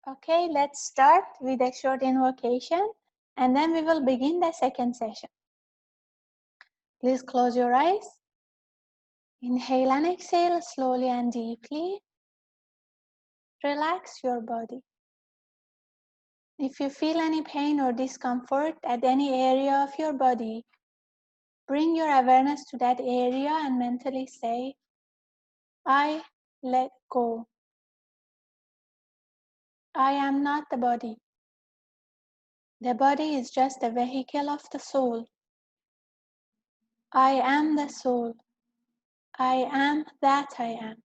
Okay, let's start with a short invocation and then we will begin the second session. Please close your eyes. Inhale and exhale slowly and deeply. Relax your body. If you feel any pain or discomfort at any area of your body, bring your awareness to that area and mentally say, I let go. I am not the body. The body is just a vehicle of the soul. I am the soul. I am that I am.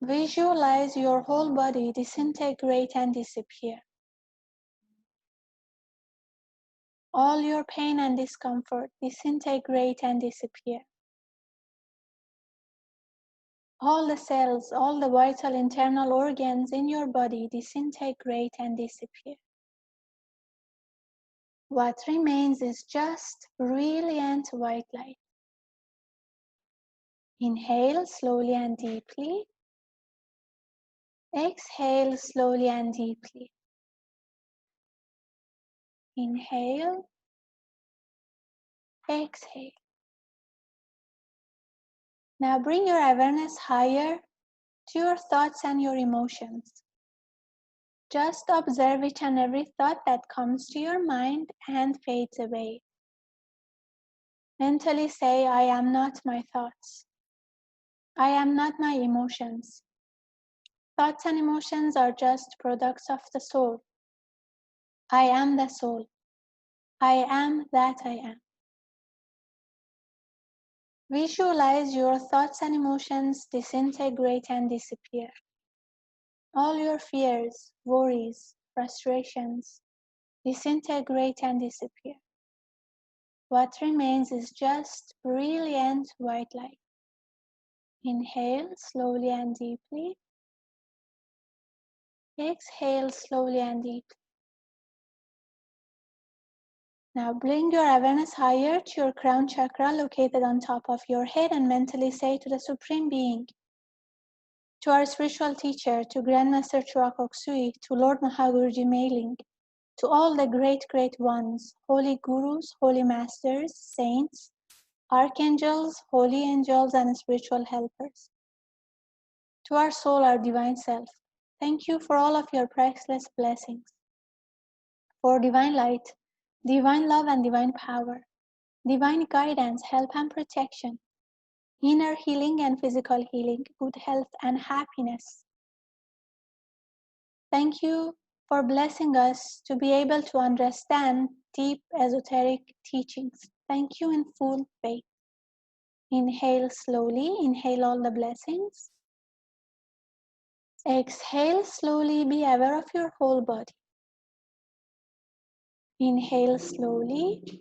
Visualize your whole body disintegrate and disappear. All your pain and discomfort disintegrate and disappear. All the cells, all the vital internal organs in your body disintegrate and disappear. What remains is just brilliant white light. Inhale slowly and deeply. Exhale slowly and deeply. Inhale. Exhale. Now bring your awareness higher to your thoughts and your emotions. Just observe each and every thought that comes to your mind and fades away. Mentally say, I am not my thoughts. I am not my emotions. Thoughts and emotions are just products of the soul. I am the soul. I am that I am. Visualize your thoughts and emotions disintegrate and disappear. All your fears, worries, frustrations disintegrate and disappear. What remains is just brilliant white light. Inhale slowly and deeply. Exhale slowly and deeply. Now bring your awareness higher to your crown chakra located on top of your head and mentally say to the Supreme Being, to our spiritual teacher, to Grandmaster Chuak Sui, to Lord Mahaguruji Mailing, to all the great ones, holy gurus, holy masters, saints, archangels, holy angels, and spiritual helpers. To our soul, our divine self, thank you for all of your priceless blessings, for divine light, divine love and divine power, divine guidance, help and protection, inner healing and physical healing, good health and happiness. Thank you for blessing us to be able to understand deep esoteric teachings. Thank you in full faith. Inhale slowly, inhale all the blessings. Exhale slowly, be aware of your whole body. Inhale slowly.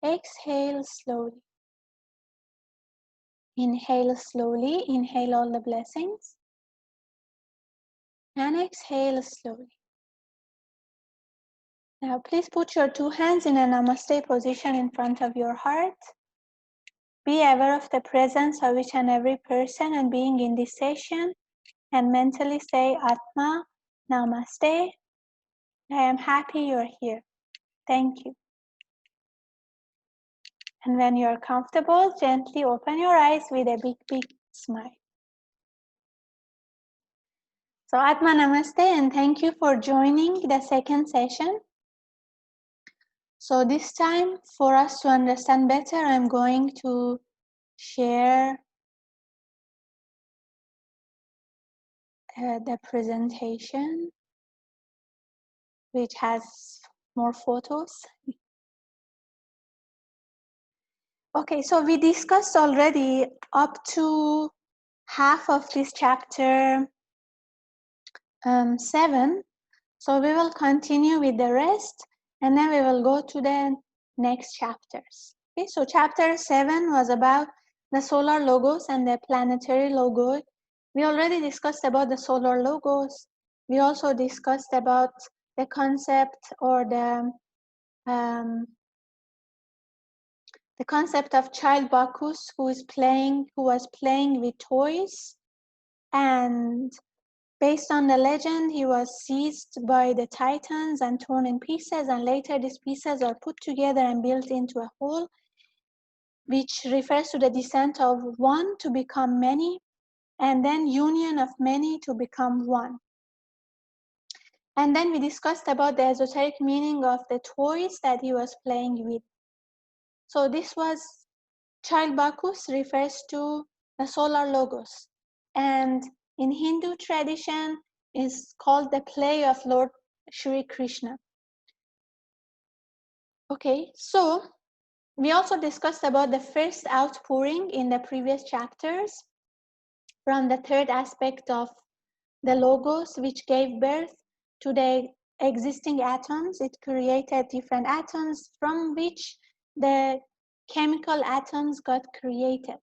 Exhale slowly. Inhale slowly, inhale all the blessings. And exhale slowly. Now please put your two hands in a namaste position in front of your heart. Be aware of the presence of each and every person and being in this session and mentally say, Atma, Namaste. I am happy you're here. Thank you. And when you're comfortable, gently open your eyes with a big smile. So Atma Namaste and thank you for joining the second session. So this time, for us to understand better, I'm going to share the presentation, which has more photos. Okay, so we discussed already up to half of this chapter 7. So we will continue with the rest and then we will go to the next chapters. Okay, so chapter 7 was about the solar logos and the planetary logo. We already discussed about the solar logos. We also discussed about the concept or the concept of child Bacchus who was playing with toys And based on the legend, he was seized by the Titans and torn in pieces, and later these pieces are put together and built into a whole, which refers to the descent of one to become many, and then union of many to become one. And then we discussed about the esoteric meaning of the toys that he was playing with. So this was, child Bacchus refers to the solar logos, and in Hindu tradition is called the play of Lord Shri Krishna. Okay, so we also discussed about the first outpouring in the previous chapters from the third aspect of the logos, which gave birth to the existing atoms. It created different atoms from which the chemical atoms got created.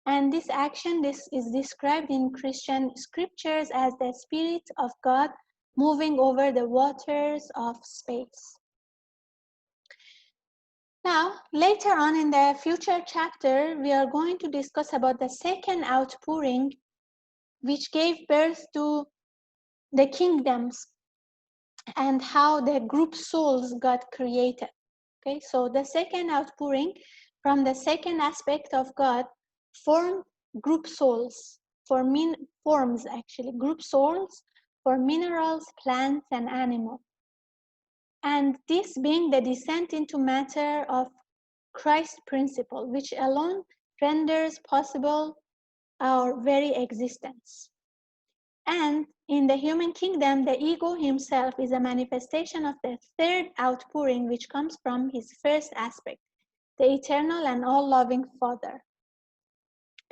And this action, this is described in Christian scriptures as the Spirit of God moving over the waters of space. Now, later on in the future chapter, we are going to discuss about the second outpouring, which gave birth to the kingdoms and how the group souls got created. Okay, so the second outpouring from the second aspect of God formed group souls for forms actually group souls for minerals, plants, and animals. And this being the descent into matter of Christ principle, which alone renders possible our very existence. And in the human kingdom, the ego himself is a manifestation of the third outpouring, which comes from his first aspect, the eternal and all-loving Father.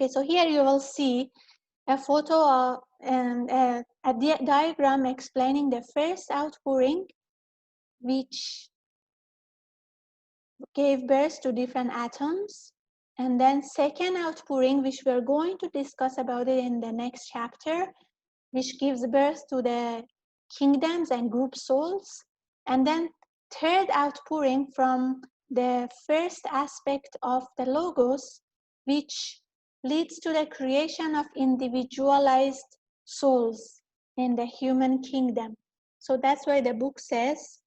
Okay, so here you will see a photo and a diagram explaining the first outpouring, which gave birth to different atoms, and then second outpouring, which we're going to discuss about it in the next chapter, which gives birth to the kingdoms and group souls, and then third outpouring from the first aspect of the logos, which leads to the creation of individualized souls in the human kingdom. So that's why the book says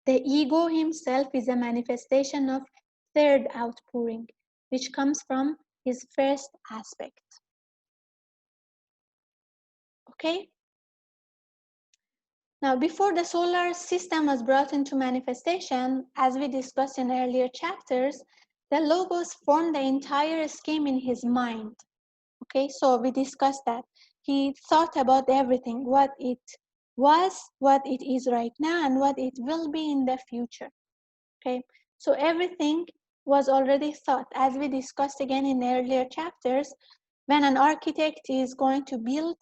the ego himself is a manifestation of third outpouring, which comes from his first aspect. Okay? Now, before the solar system was brought into manifestation, as we discussed in earlier chapters, the logos formed the entire scheme in his mind. Okay, so we discussed that. He thought about everything, what it was, what it is right now, and what it will be in the future. Okay, so everything was already thought. As we discussed again in earlier chapters, when an architect is going to build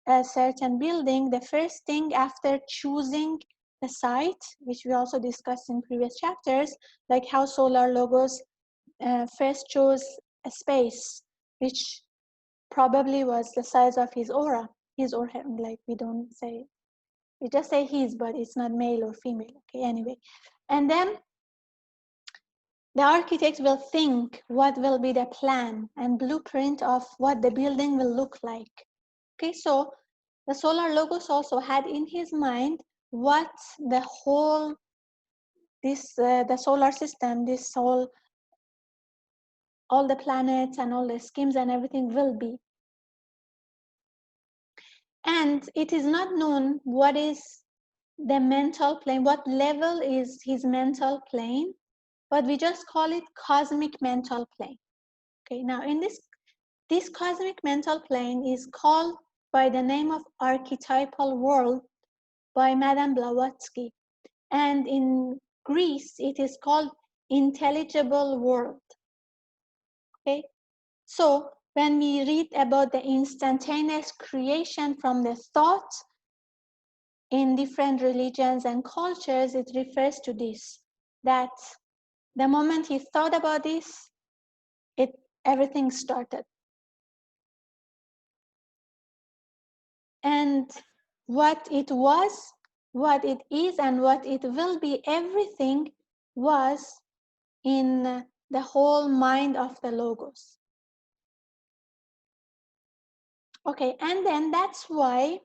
a certain building, the first thing after choosing the site, which we also discussed in previous chapters, like how solar logos first chose a space, which probably was the size of his aura, like we don't say, we just say his, but it's not male or female, okay, anyway. And then the architect will think what will be the plan and blueprint of what the building will look like. Okay, so the solar logos also had in his mind what the whole, the solar system, all the planets and all the schemes and everything will be. And it is not known what is the mental plane, what level is his mental plane, but we just call it cosmic mental plane. Okay, now in this cosmic mental plane is called by the name of archetypal world by Madame Blavatsky. And in Greece, it is called intelligible world. Okay, so when we read about the instantaneous creation from the thought in different religions and cultures, it refers to this, that the moment he thought about this, everything started. And what it was, what it is, and what it will be, everything was in the whole mind of the logos. Okay, and then that's why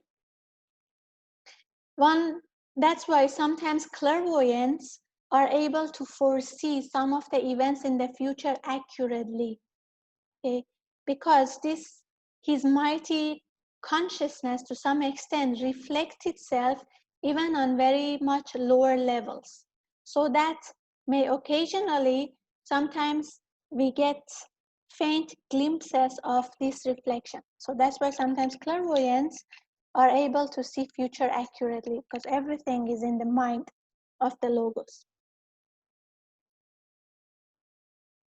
sometimes clairvoyants are able to foresee some of the events in the future accurately. Okay? Because his mighty consciousness to some extent reflects itself even on very much lower levels. So that may occasionally, sometimes we get faint glimpses of this reflection. So that's why sometimes clairvoyants are able to see future accurately, because everything is in the mind of the logos.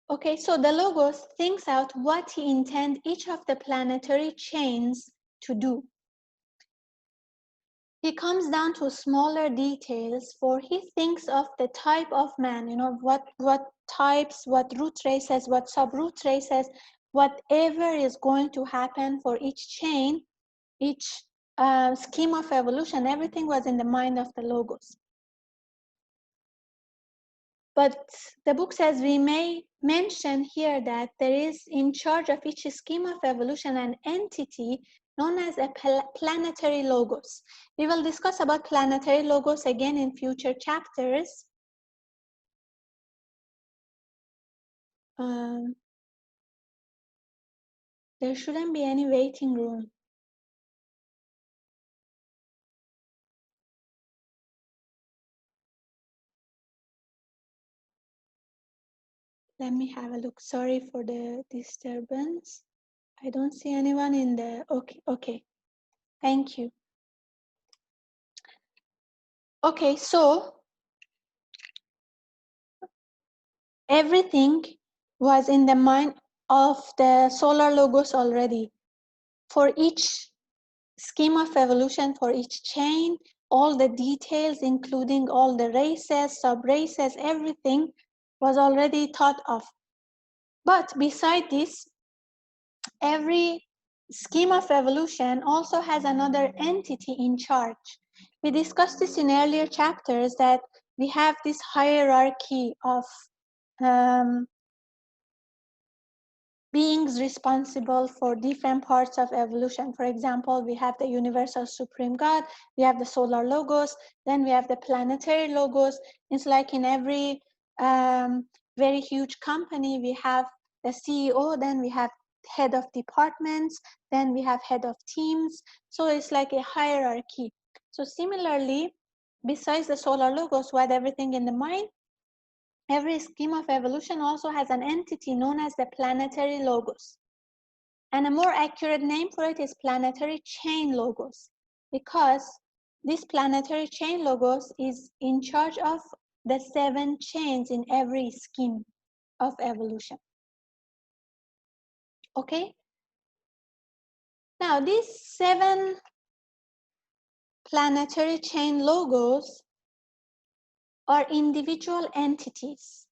Okay, so the logos thinks out what he intends each of the planetary chains to do. He comes down to smaller details, for he thinks of the type of man, what types, what root races, what sub-root races, whatever is going to happen for each chain, each scheme of evolution, everything was in the mind of the logos. But the book says we may mention here that there is in charge of each scheme of evolution an entity known as a planetary logos. We will discuss about planetary logos again in future chapters. There shouldn't be any waiting room. Let me have a look. Sorry for the disturbance. I don't see anyone in the, okay. Thank you. Okay, so everything was in the mind of the solar logos already. For each scheme of evolution, for each chain, all the details, including all the races, sub-races, everything was already thought of. But beside this, every scheme of evolution also has another entity in charge. We discussed this in earlier chapters, that we have this hierarchy of beings responsible for different parts of evolution. For example, we have the universal supreme God, we have the solar logos, then we have the planetary logos. It's like in every very huge company, we have the CEO, then we have head of departments, then we have head of teams. So it's like a hierarchy. So similarly, besides the solar logos who had everything in the mind, every scheme of evolution also has an entity known as the planetary logos. And a more accurate name for it is planetary chain logos, because this planetary chain logos is in charge of the 7 chains in every scheme of evolution. Okay? Now, these 7 planetary chain logos are individual entities.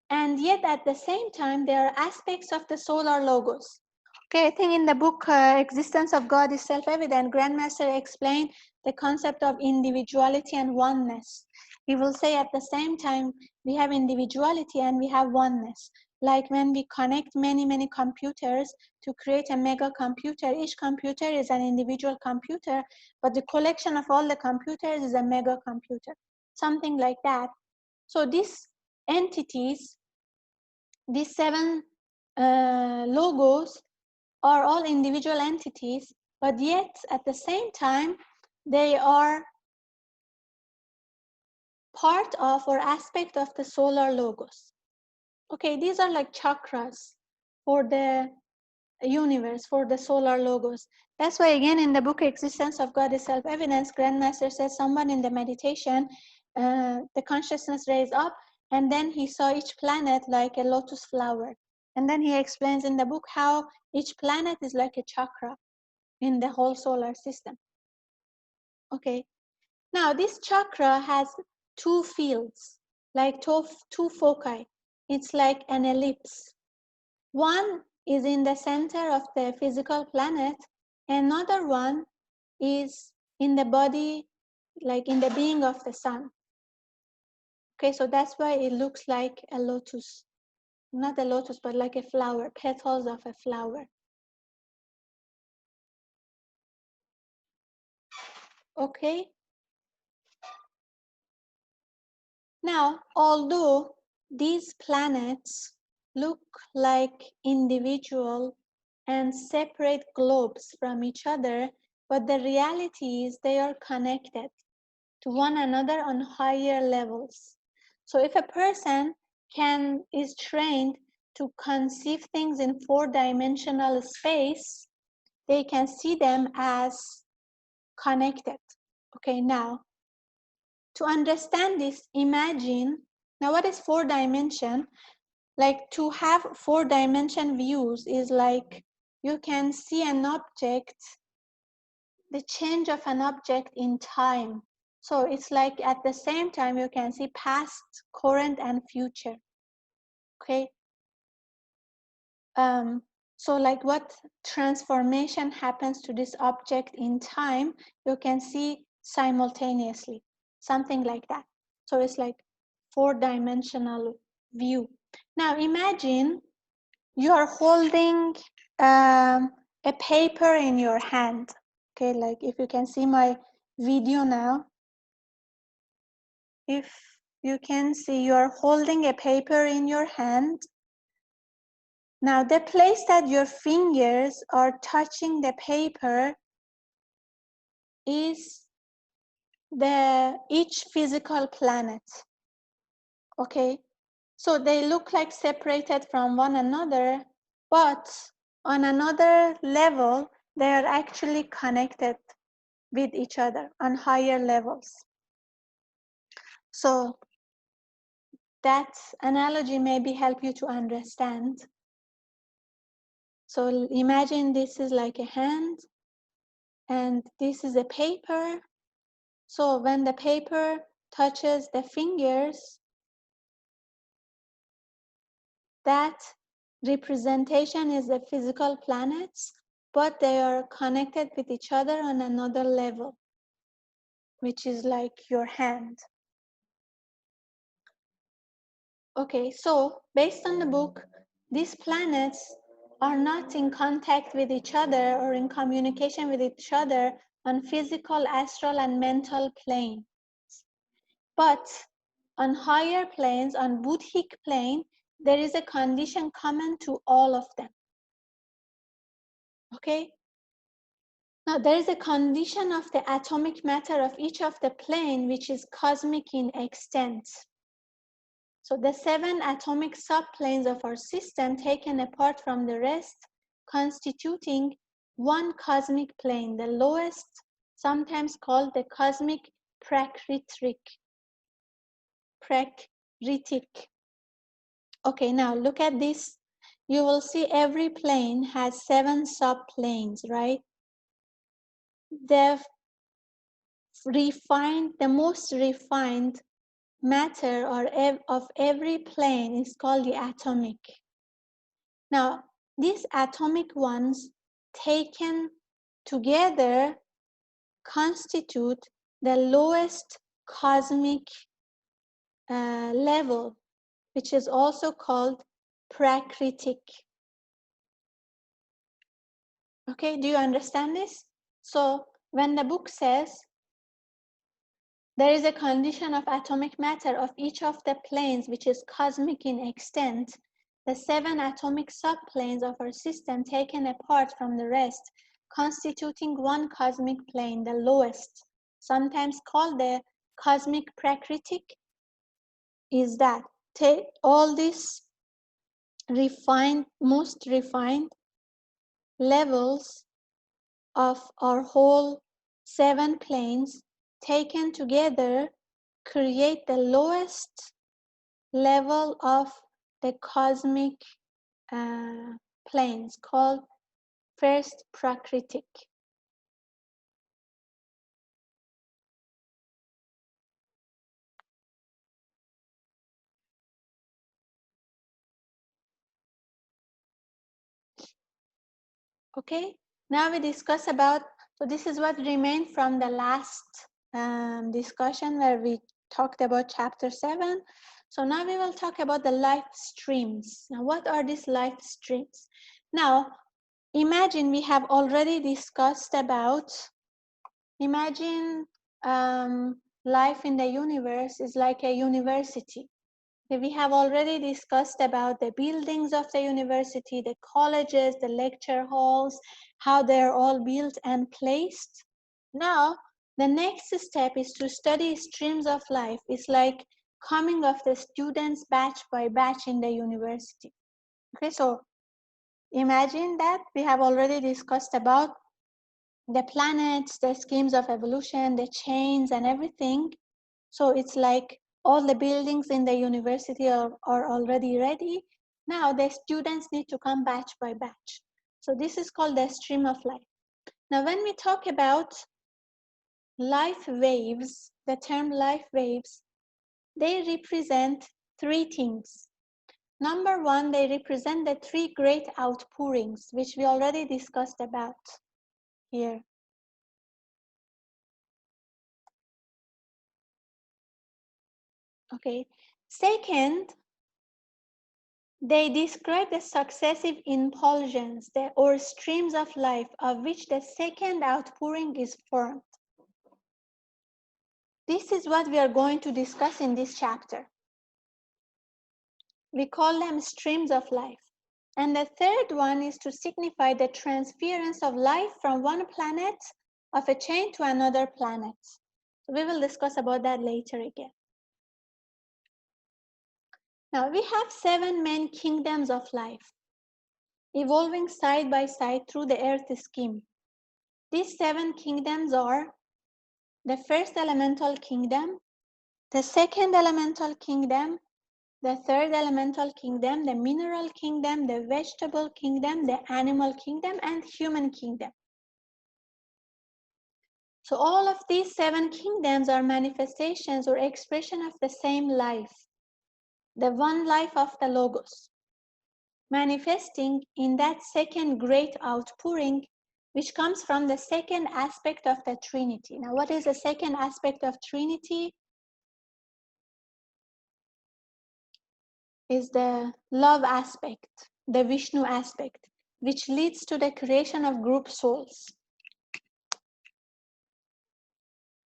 And yet at the same time, they are aspects of the solar logos. Okay, I think in the book, Existence of God is Self-Evident, Grandmaster explained the concept of individuality and oneness. He will say at the same time, we have individuality and we have oneness. Like when we connect many computers to create a mega computer, each computer is an individual computer, but the collection of all the computers is a mega computer, something like that. So these entities, these 7 logos are all individual entities, but yet at the same time, they are part of or aspect of the solar logos. Okay, these are like chakras for the universe, for the solar logos. That's why again in the book Existence of God is Self-Evidence, Grandmaster says someone in the meditation, the consciousness raised up, and then he saw each planet like a lotus flower. And then he explains in the book how each planet is like a chakra in the whole solar system. Okay, now this chakra has 2 fields, like 2 foci. It's like an ellipse. One is in the center of the physical planet, another one is in the body, like in the being of the sun. Okay, so that's why it looks like a lotus. Not a lotus, but like a flower, petals of a flower. Okay? Now, although these planets look like individual and separate globes from each other, but the reality is they are connected to one another on higher levels. So if a person is trained to conceive things in four-dimensional space, they can see them as connected. Okay, now to understand this, imagine, now what is four dimension? Like to have four dimension views is like you can see an object, the change of an object in time. So it's like at the same time you can see past, current, and future. Okay. So like what transformation happens to this object in time, you can see simultaneously, something like that. So it's like four-dimensional view. Now imagine you are holding a paper in your hand. Okay, like if you can see my video now, if you can see you are holding a paper in your hand. Now the place that your fingers are touching the paper is each physical planet. Okay, so they look like separated from one another, but on another level, they are actually connected with each other on higher levels. So that analogy maybe help you to understand. So imagine this is like a hand and this is a paper. So when the paper touches the fingers, that representation is the physical planets, but they are connected with each other on another level, which is like your hand. Okay, so based on the book, these planets are not in contact with each other or in communication with each other on physical, astral, and mental plane. But on higher planes, on Buddhic plane, there is a condition common to all of them. Okay? Now, there is a condition of the atomic matter of each of the plane, which is cosmic in extent. So the 7 atomic subplanes of our system taken apart from the rest, constituting one cosmic plane, the lowest, sometimes called the cosmic prakritic. Okay, now look at this. You will see every plane has 7 subplanes, right? The most refined matter of every plane is called the atomic. Now, these atomic ones taken together constitute the lowest cosmic level, which is also called prakritic. Okay, do you understand this? So when the book says there is a condition of atomic matter of each of the planes which is cosmic in extent, the 7 atomic subplanes of our system taken apart from the rest, constituting one cosmic plane, the lowest, sometimes called the cosmic prakritic, is that all these most refined levels of our whole 7 planes taken together create the lowest level of the cosmic planes called first prakritic. Okay, now we discuss about, so this is what remained from the last discussion where we talked about chapter 7. So now we will talk about the life streams. Now what are these life streams? Now imagine we have already discussed about Imagine life in the universe is like a university. We have already discussed about the buildings of the university, the colleges, the lecture halls, how they're all built and placed. Now, the next step is to study streams of life. It's like coming of the students batch by batch in the university. Okay, so imagine that we have already discussed about the planets, the schemes of evolution, the chains and everything. So it's like all the buildings in the university are already ready. Now the students need to come batch by batch. So this is called the stream of life. Now when we talk about life waves, the term life waves, they represent three things. Number one, they represent the three great outpourings, which we already discussed about here. Okay. Second, they describe the successive impulsions or streams of life of which the second outpouring is formed. This is what we are going to discuss in this chapter. We call them streams of life. And the third one is to signify the transference of life from one planet of a chain to another planet. So we will discuss about that later again. Now we have 7 main kingdoms of life, evolving side by side through the Earth scheme. These 7 kingdoms are the first elemental kingdom, the second elemental kingdom, the third elemental kingdom, the mineral kingdom, the vegetable kingdom, the animal kingdom, and human kingdom. So all of these 7 kingdoms are manifestations or expression of the same life, the one life of the Logos, manifesting in that second great outpouring, which comes from the second aspect of the Trinity. Now, what is the second aspect of Trinity? Is the love aspect, the Vishnu aspect, which leads to the creation of group souls.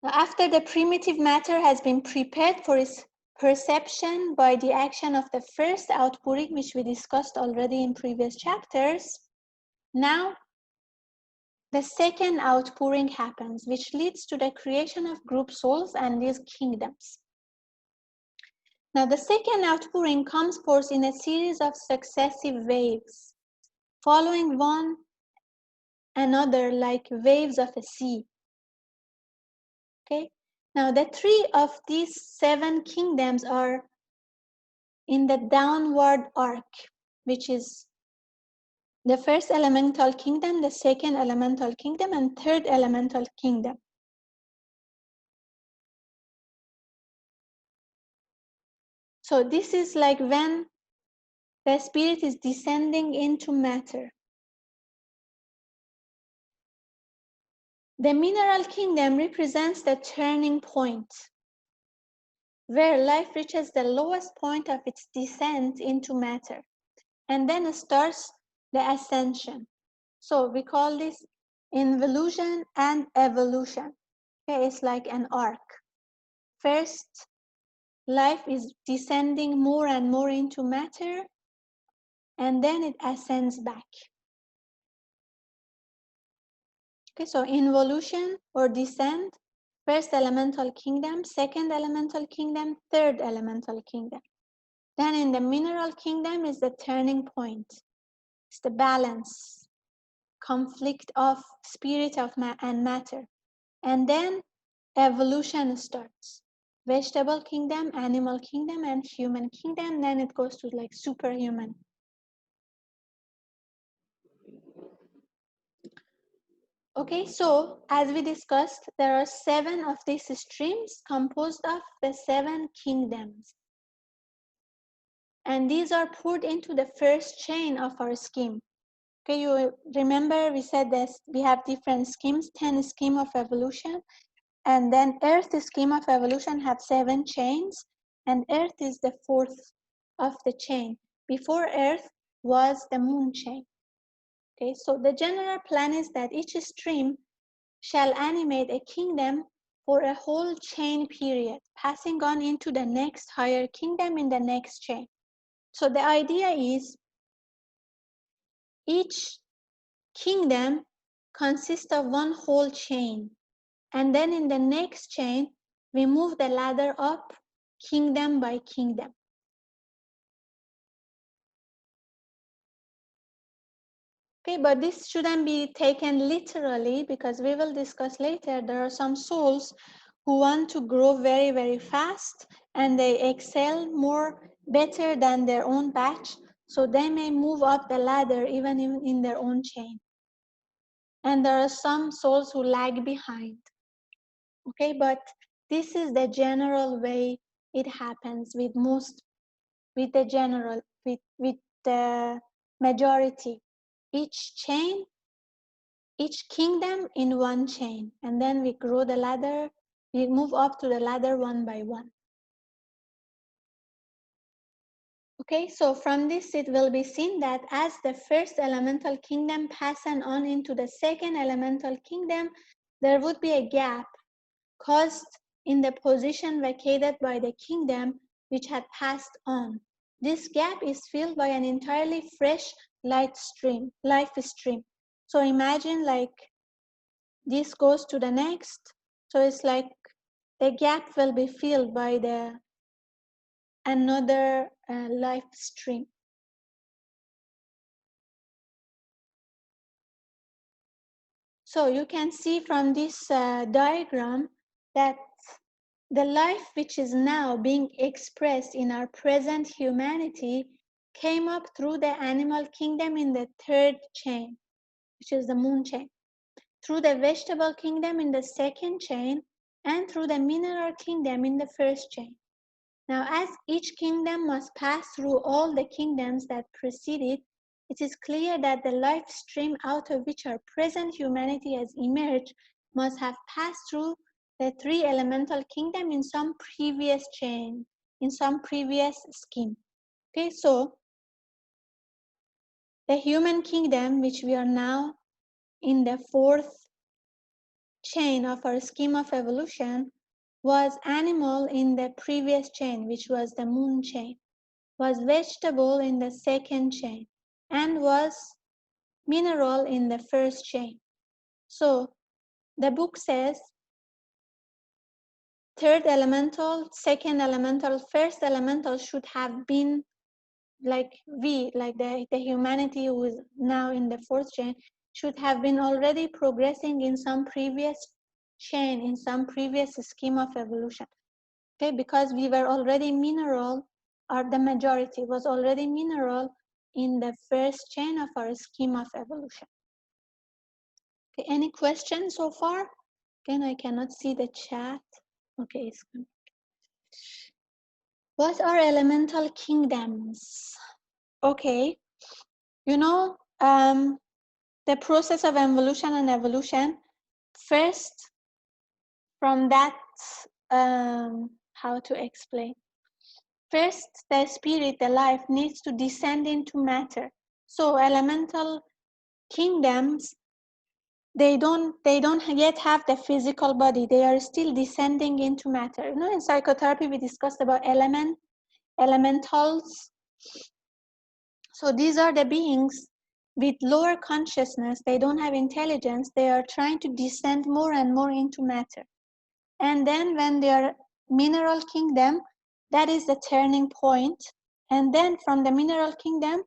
Now, after the primitive matter has been prepared for its perception by the action of the first outpouring, which we discussed already in previous chapters, now the second outpouring happens, which leads to the creation of group souls and these kingdoms. Now, the second outpouring comes forth in a series of successive waves, following one another like waves of a sea. Okay. Now, the 3 of these 7 kingdoms are in the downward arc, which is the first elemental kingdom, the second elemental kingdom, and third elemental kingdom. So this is like when the spirit is descending into matter. The mineral kingdom represents the turning point, where life reaches the lowest point of its descent into matter, and then starts the ascension. So we call this involution and evolution. Okay, it's like an arc. First, life is descending more and more into matter, and then it ascends back. Okay, so involution or descent, first elemental kingdom, second elemental kingdom, third elemental kingdom. Then in the mineral kingdom is the turning point. It's the balance, conflict of spirit and matter. And then evolution starts. Vegetable kingdom, animal kingdom, and human kingdom. Then it goes to like superhuman. Okay, so as we discussed, there are 7 of these streams composed of the 7 kingdoms. And these are poured into the first chain of our scheme. Okay, you remember we said that we have different schemes, 10 scheme of evolution. And then Earth scheme of evolution have 7 chains. And Earth is the 4th of the chain. Before Earth was the moon chain. Okay, so the general plan is that each stream shall animate a kingdom for a whole chain period, passing on into the next higher kingdom in the next chain. So the idea is each kingdom consists of one whole chain. And then in the next chain, we move the ladder up kingdom by kingdom. Okay, but this shouldn't be taken literally because we will discuss later. There are some souls who want to grow very, very fast and they excel more better than their own batch. So they may move up the ladder even in their own chain. And there are some souls who lag behind. Okay, but this is the general way it happens with the majority. Each chain, each kingdom in one chain, and then we grow the ladder, we move up to the ladder one by one. Okay, so from this it will be seen that as the first elemental kingdom passes on into the second elemental kingdom, there would be a gap caused in the position vacated by the kingdom which had passed on. This gap is filled by an entirely fresh life stream. So imagine like this goes to the next. So it's like the gap will be filled by another life stream. So you can see from this diagram that the life which is now being expressed in our present humanity came up through the animal kingdom in the third chain, which is the moon chain, through the vegetable kingdom in the second chain, and through the mineral kingdom in the first chain. Now, as each kingdom must pass through all the kingdoms that preceded, it is clear that the life stream out of which our present humanity has emerged must have passed through the three elemental kingdom in some previous chain, in some previous scheme. Okay, so the human kingdom, which we are now in the fourth chain of our scheme of evolution, was animal in the previous chain, which was the moon chain, was vegetable in the second chain, and was mineral in the first chain. So the book says third elemental, second elemental, first elemental should have been like the humanity who is now in the fourth chain, should have been already progressing in some previous chain, in some previous scheme of evolution. Okay, because we were already mineral, or the majority was already mineral in the first chain of our scheme of evolution. Okay, any questions so far? Again, I cannot see the chat. Okay, it's good. What are elemental kingdoms? Okay, you know, the process of evolution and evolution, first from that, how to explain? First, the spirit, the life, needs to descend into matter. So elemental kingdoms, they don't yet have the physical body. They are still descending into matter. You know, in psychotherapy, we discussed about elementals. So these are the beings with lower consciousness. They don't have intelligence. They are trying to descend more and more into matter. And then when they are mineral kingdom, that is the turning point. And then from the mineral kingdom,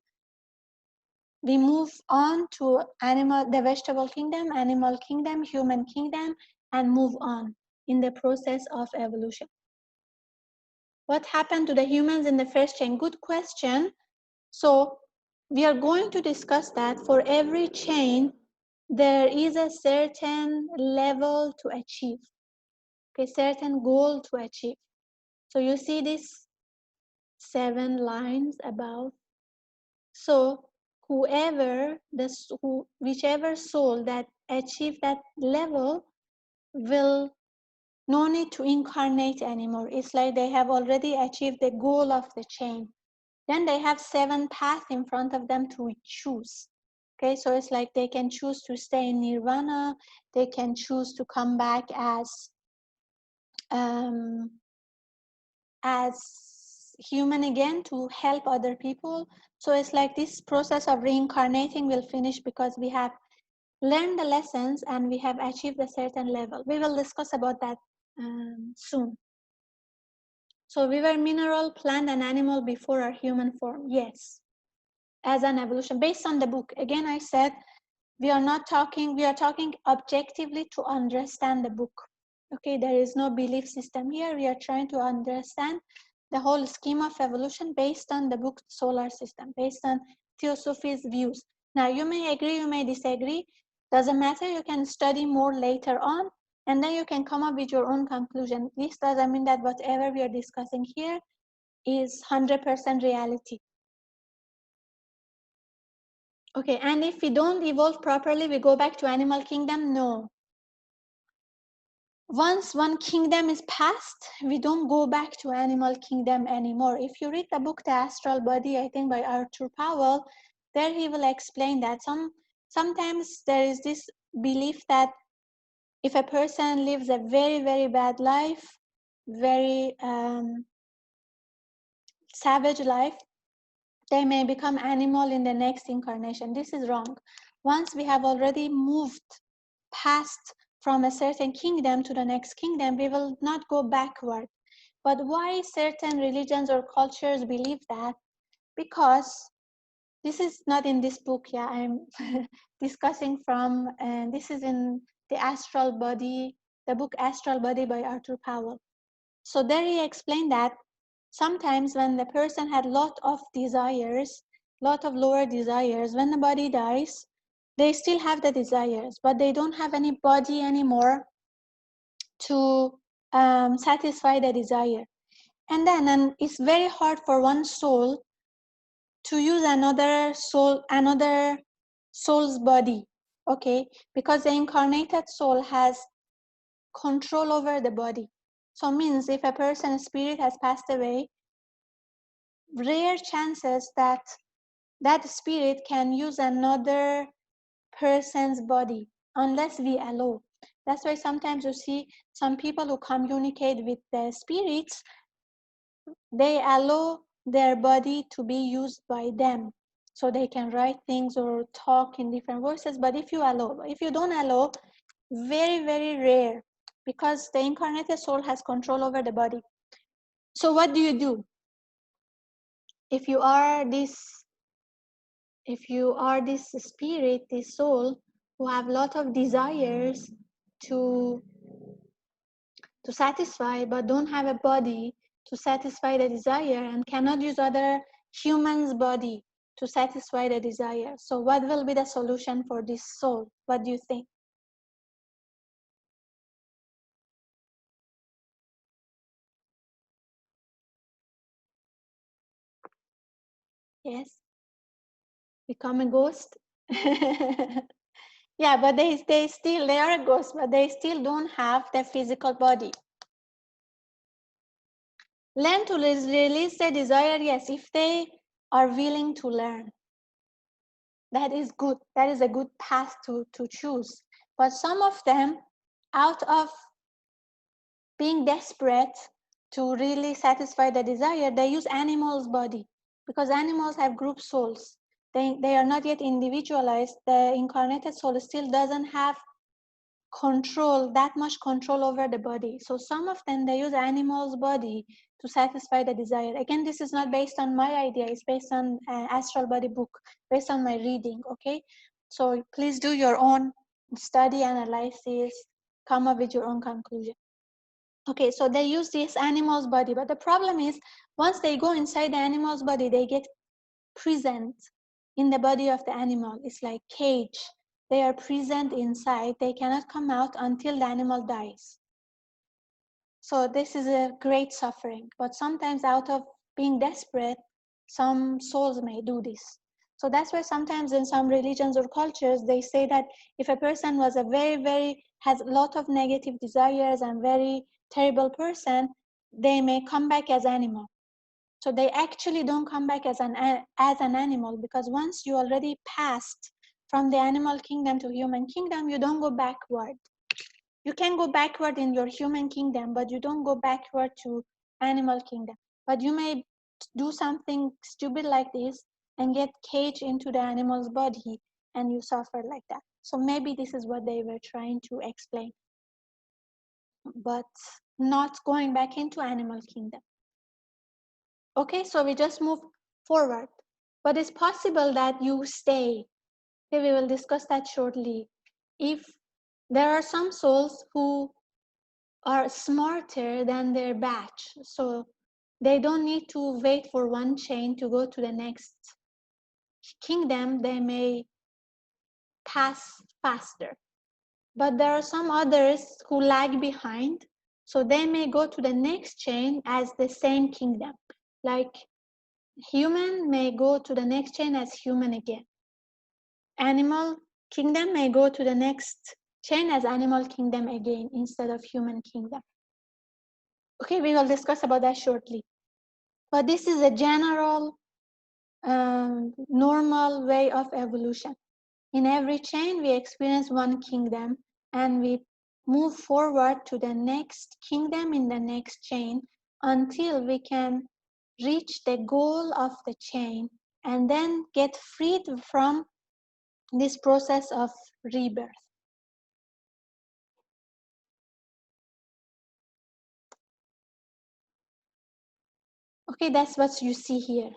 we move on to the vegetable kingdom, animal kingdom, human kingdom, and move on in the process of evolution. What happened to the humans in the first chain? Good question. So we are going to discuss that for every chain, there is a certain level to achieve, a certain goal to achieve. So you see these 7 lines above. So whichever soul that achieve that level will no need to incarnate anymore. It's like they have already achieved the goal of the chain. Then they have 7 paths in front of them to choose. Okay, so it's like they can choose to stay in nirvana, they can choose to come back as human again to help other people. So it's like this process of reincarnating will finish because we have learned the lessons and we have achieved a certain level. We will discuss about that soon. So we were mineral, plant, and animal before our human form. Yes, as an evolution based on the book. Again, I said we are talking objectively to understand the book. Okay, there is no belief system here. We are trying to understand the whole scheme of evolution based on the book solar system, based on Theosophy's views. Now, you may agree, you may disagree. Doesn't matter. You can study more later on, and then you can come up with your own conclusion. This doesn't mean that whatever we are discussing here is 100% reality. Okay, and if we don't evolve properly, we go back to animal kingdom? No. Once one kingdom is passed, we don't go back to animal kingdom anymore. If you read the book The Astral Body, I think by Arthur Powell, there he will explain that sometimes there is this belief that if a person lives a very, very bad life, very savage life, they may become animal in the next incarnation. This is wrong. Once we have already moved past from a certain kingdom to the next kingdom, we will not go backward. But why certain religions or cultures believe that? Because this is not in this book. Yeah, I'm discussing from, and this is in the Astral Body, the book Astral Body by Arthur Powell. So there he explained that sometimes when the person had lot of desires, lot of lower desires, when the body dies, they still have the desires, but they don't have any body anymore to satisfy the desire. And it's very hard for one soul to use another soul's body, okay? Because the incarnated soul has control over the body. So means if a person's spirit has passed away, rare chances that that spirit can use another person's body unless we allow. That's why sometimes you see some people who communicate with the spirits, they allow their body to be used by them so they can write things or talk in different voices. But if you don't allow, very, very rare, because the incarnated soul has control over the body. So what do you do if you are this spirit, this soul who have a lot of desires to satisfy but don't have a body to satisfy the desire and cannot use other human's body to satisfy the desire? So what will be the solution for this soul? What do you think? Yes, become a ghost. Yeah, but they are a ghost, but they still don't have their physical body. Learn to release their desire, yes, if they are willing to learn. That is good. That is a good path to choose. But some of them, out of being desperate to really satisfy the desire, they use animals' body, because animals have group souls. They are not yet individualized. The incarnated soul still doesn't have that much control over the body. So some of them, they use animals' body to satisfy the desire. Again, this is not based on my idea. It's based on an Astral Body book, based on my reading, okay? So please do your own study, analysis, come up with your own conclusion. Okay, so they use this animal's body, but the problem is once they go inside the animal's body, they get present in the body of the animal. It's like cage. They are present inside. They cannot come out until the animal dies. So this is a great suffering. But sometimes out of being desperate, some souls may do this. So that's why sometimes in some religions or cultures, they say that if a person was a has a lot of negative desires and very terrible person, they may come back as animal. So they actually don't come back as an animal, because once you already passed from the animal kingdom to human kingdom, you don't go backward. You can go backward in your human kingdom, but you don't go backward to animal kingdom. But you may do something stupid like this and get caged into the animal's body and you suffer like that. So maybe this is what they were trying to explain, but not going back into animal kingdom. Okay, so we just move forward. But it's possible that you stay. Okay, we will discuss that shortly. If there are some souls who are smarter than their batch, so they don't need to wait for one chain to go to the next kingdom, they may pass faster. But there are some others who lag behind, so they may go to the next chain as the same kingdom. Like human may go to the next chain as human again. Animal kingdom may go to the next chain as animal kingdom again instead of human kingdom. Okay, we will discuss about that shortly. But this is a general, normal way of evolution. In every chain, we experience one kingdom and we move forward to the next kingdom in the next chain until we can reach the goal of the chain and then get freed from this process of rebirth. Okay, that's what you see here.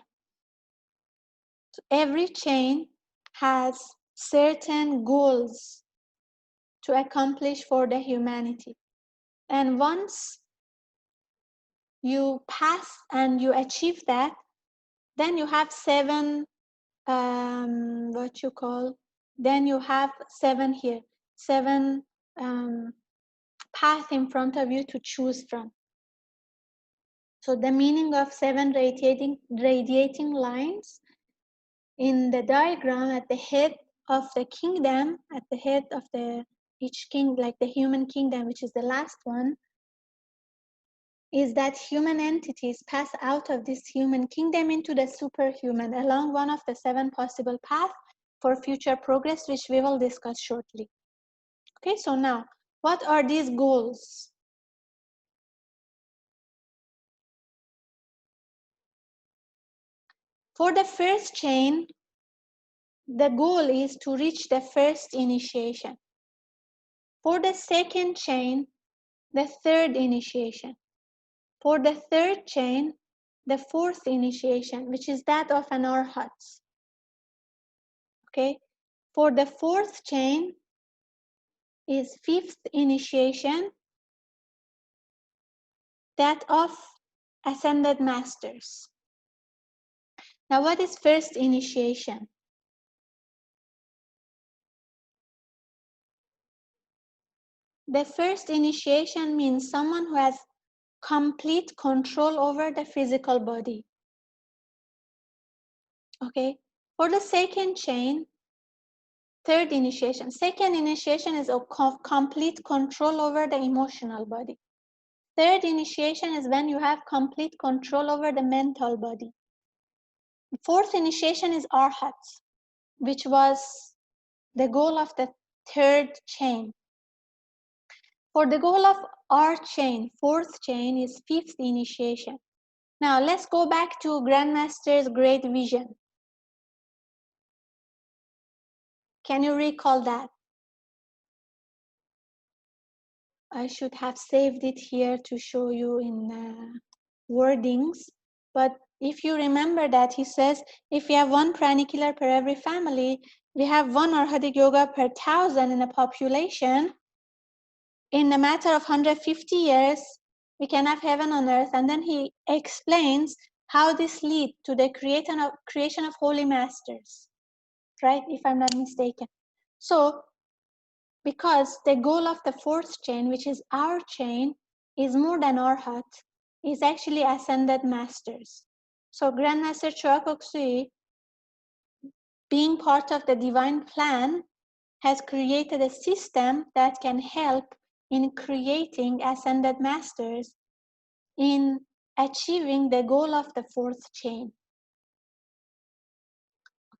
So every chain has certain goals to accomplish for the humanity. And once you pass and you achieve that, then you have seven, then you have seven here, seven path in front of you to choose from. So the meaning of seven radiating lines in the diagram at the head of the kingdom, at the head of each king, like the human kingdom, which is the last one, is that human entities pass out of this human kingdom into the superhuman along one of the seven possible paths for future progress, which we will discuss shortly. Okay, so now, what are these goals? For the first chain, the goal is to reach the first initiation. For the second chain, the third initiation. For the third chain, the fourth initiation, which is that of an arhat. Okay, for the fourth chain is fifth initiation, that of ascended masters. Now, what is first initiation? The first initiation means someone who has complete control over the physical body. Okay, for the second chain, third initiation. Second initiation is a complete control over the emotional body. Third initiation is when you have complete control over the mental body. Fourth initiation is arhat, which was the goal of the third chain. For the goal of our chain, fourth chain is fifth initiation. Now let's go back to Grandmaster's great vision. Can you recall that? I should have saved it here to show you in wordings. But if you remember that, he says, if we have one pranicular per every family, we have one Arhatic Yoga per 1,000 in a population. In a matter of 150 years, we can have heaven on earth. And then he explains how this leads to the creation of holy masters, right? If I'm not mistaken. So, because the goal of the fourth chain, which is our chain, is more than arhat, is actually ascended masters. So Grandmaster Choa, being part of the divine plan, has created a system that can help in creating ascended masters in achieving the goal of the fourth chain.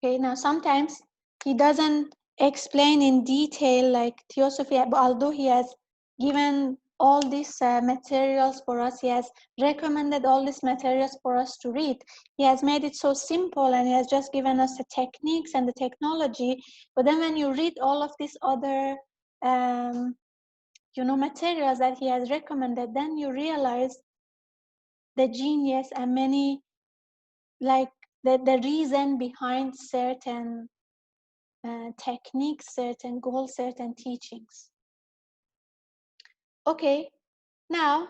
Okay, now sometimes he doesn't explain in detail like theosophy, although he has given all these materials for us, he has recommended all these materials for us to read. He has made it so simple and he has just given us the techniques and the technology. But then when you read all of these other materials that he has recommended, then you realize the genius and many, like the reason behind certain techniques, certain goals, certain teachings. Okay, now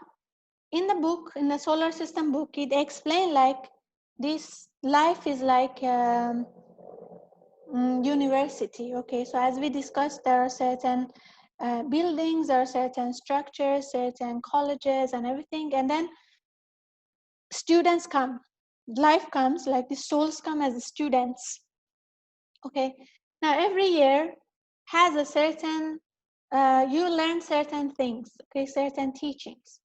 in the book, in the solar system book, it explained like this life is like university. Okay, so as we discussed, there are certain buildings, there are certain structures, certain colleges and everything, and then students come, life comes, like the souls come as students. Okay, now every year has a certain, you learn certain things, okay, certain teachings.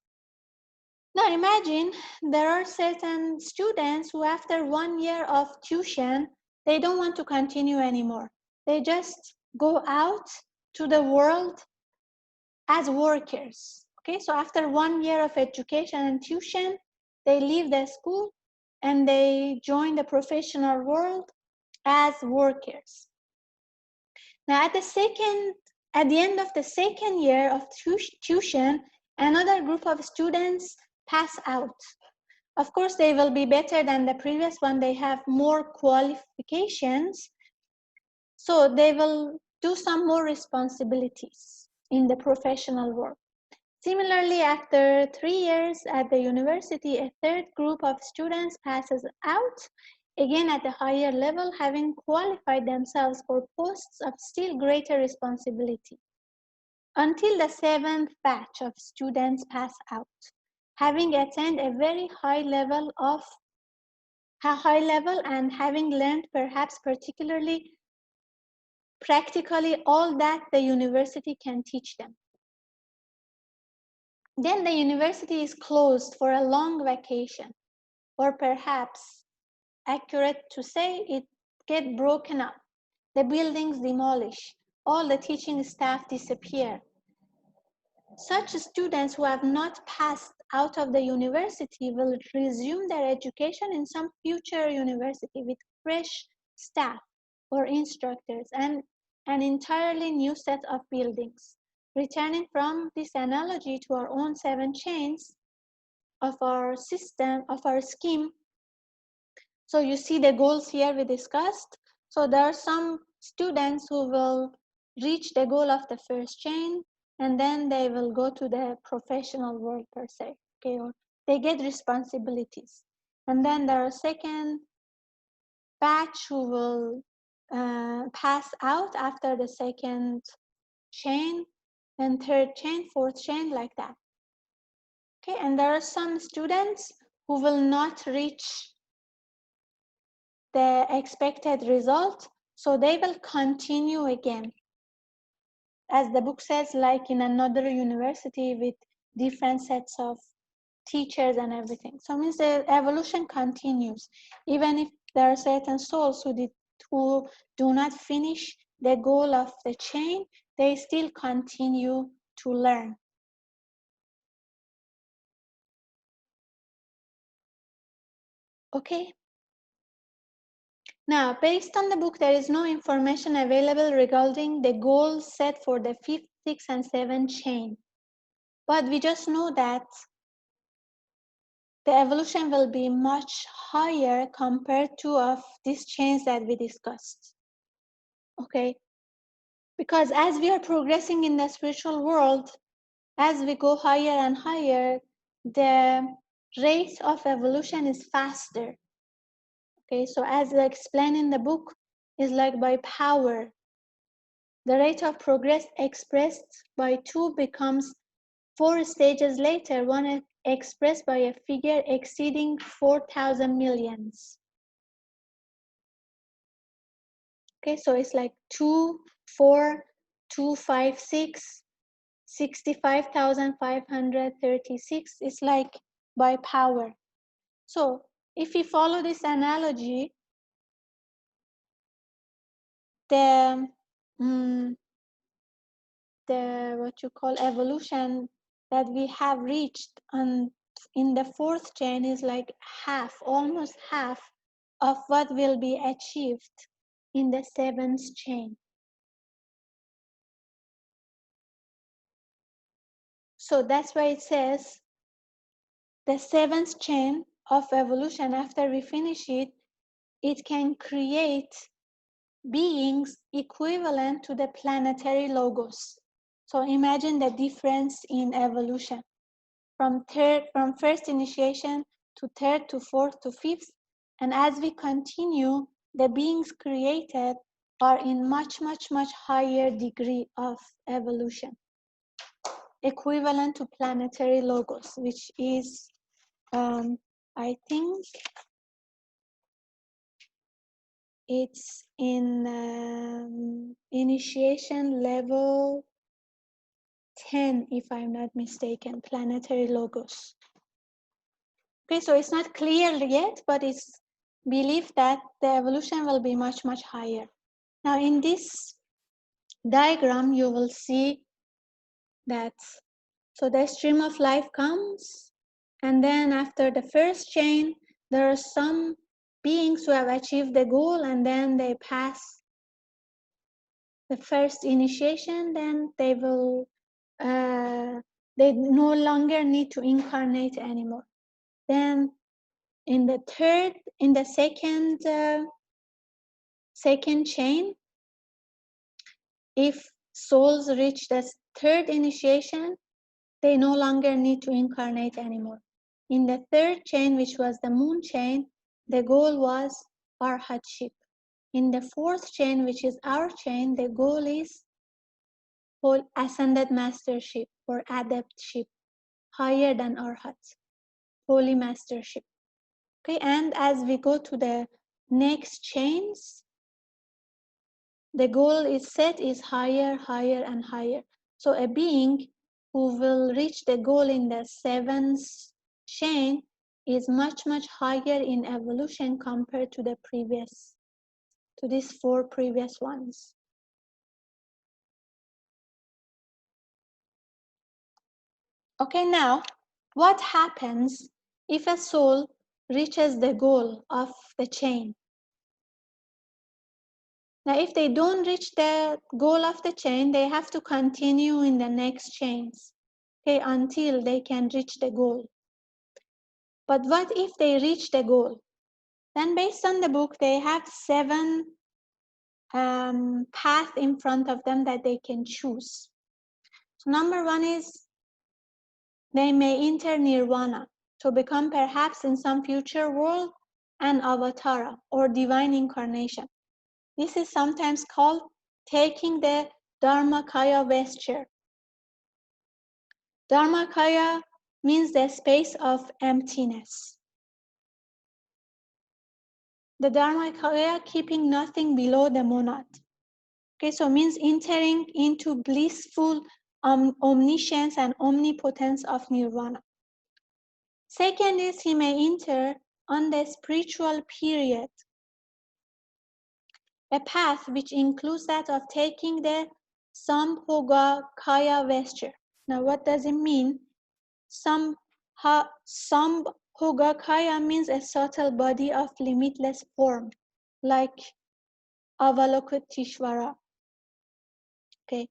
Now imagine there are certain students who after 1 year of tuition, they don't want to continue anymore. They just go out to the world as workers. Okay, so after 1 year of education and tuition, they leave the school and they join the professional world as workers. Now at the end of the second year of tuition, another group of students pass out. Of course, they will be better than the previous one. They have more qualifications. So they will do some more responsibilities in the professional world. Similarly, after 3 years at the university, a third group of students passes out, again at a higher level, having qualified themselves for posts of still greater responsibility, until the 7th batch of students pass out, having attained a very high level and having learned perhaps particularly practically all that the university can teach them. Then the university is closed for a long vacation, or perhaps, accurate to say, it get broken up. The buildings demolish, all the teaching staff disappear. Such students who have not passed out of the university will resume their education in some future university with fresh staff or instructors and an entirely new set of buildings. Returning from this analogy to our own 7 chains of our system, of our scheme. So you see the goals here we discussed. So there are some students who will reach the goal of the first chain, and then they will go to the professional world per se, okay, or they get responsibilities. And then there are second batch who will pass out after the second chain, then third chain, fourth chain, like that. Okay, and there are some students who will not reach the expected result, so they will continue again. As the book says, like in another university with different sets of teachers and everything. So it means the evolution continues. Even if there are certain souls who do not finish the goal of the chain, they still continue to learn. Okay. Now, based on the book, there is no information available regarding the goals set for the 5th, 6th, and 7th chain. But we just know that the evolution will be much higher compared to of these chains that we discussed. Okay? Because as we are progressing in the spiritual world, as we go higher and higher, the rate of evolution is faster. Okay, so as I explained in the book, is like by power. The rate of progress expressed by 2 becomes 4 stages later, one expressed by a figure exceeding 4,000 millions. Okay, so it's like 2, 4, 2, 5, 6, 65,536. It's like by power. So if we follow this analogy, the what you call evolution that we have reached in the fourth chain is like half, almost half of what will be achieved in the seventh chain. So that's why it says the seventh chain of evolution, after we finish it, it can create beings equivalent to the planetary logos. So imagine the difference in evolution from first initiation to third to fourth to fifth. And as we continue, the beings created are in much higher degree of evolution, equivalent to planetary logos, which is, I think it's in initiation level 10, if I'm not mistaken, planetary logos. Okay, so it's not clear yet, but it's believed that the evolution will be much higher. Now in this diagram, you will see that, so the stream of life comes, and then after the first chain, there are some beings who have achieved the goal, and then they pass the first initiation, then they will, they no longer need to incarnate anymore. Then in the second chain, if souls reach the third initiation, they no longer need to incarnate anymore. In the third chain, which was the moon chain, the goal was arhatship. In the fourth chain, which is our chain, the goal is whole ascended mastership or adeptship, higher than arhat, holy mastership. Okay, and as we go to the next chains, the goal is set is higher, higher, and higher. So a being who will reach the goal in the seventh chain is much higher in evolution compared to the previous, to these four previous ones. Okay, now what happens if a soul reaches the goal of the chain? Now, if they don't reach the goal of the chain, they have to continue in the next chains, okay, until they can reach the goal. But what if they reach the goal? Then based on the book, they have 7 paths in front of them that they can choose. So number 1 is they may enter nirvana to become perhaps in some future world an avatara or divine incarnation. This is sometimes called taking the Dharmakaya vesture. Dharmakaya means the space of emptiness. The Dharmakaya keeping nothing below the monad. Okay, so means entering into blissful omniscience and omnipotence of nirvana. Second is he may enter on the spiritual period, a path which includes that of taking the Sambhogakaya vesture. Now what does it mean? Sambhogakaya means a subtle body of limitless form, like Avalokiteshvara. Okay.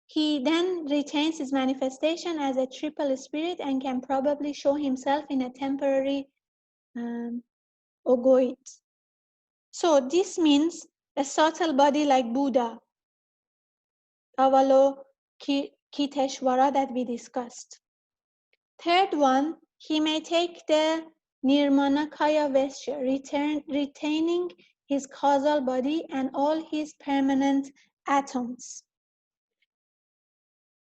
He then retains his manifestation as a triple spirit and can probably show himself in a temporary ogoid. So this means a subtle body like Buddha, Avalokiteshvara that we discussed. Third one, he may take the Nirmanakaya vesture, retaining his causal body and all his permanent atoms.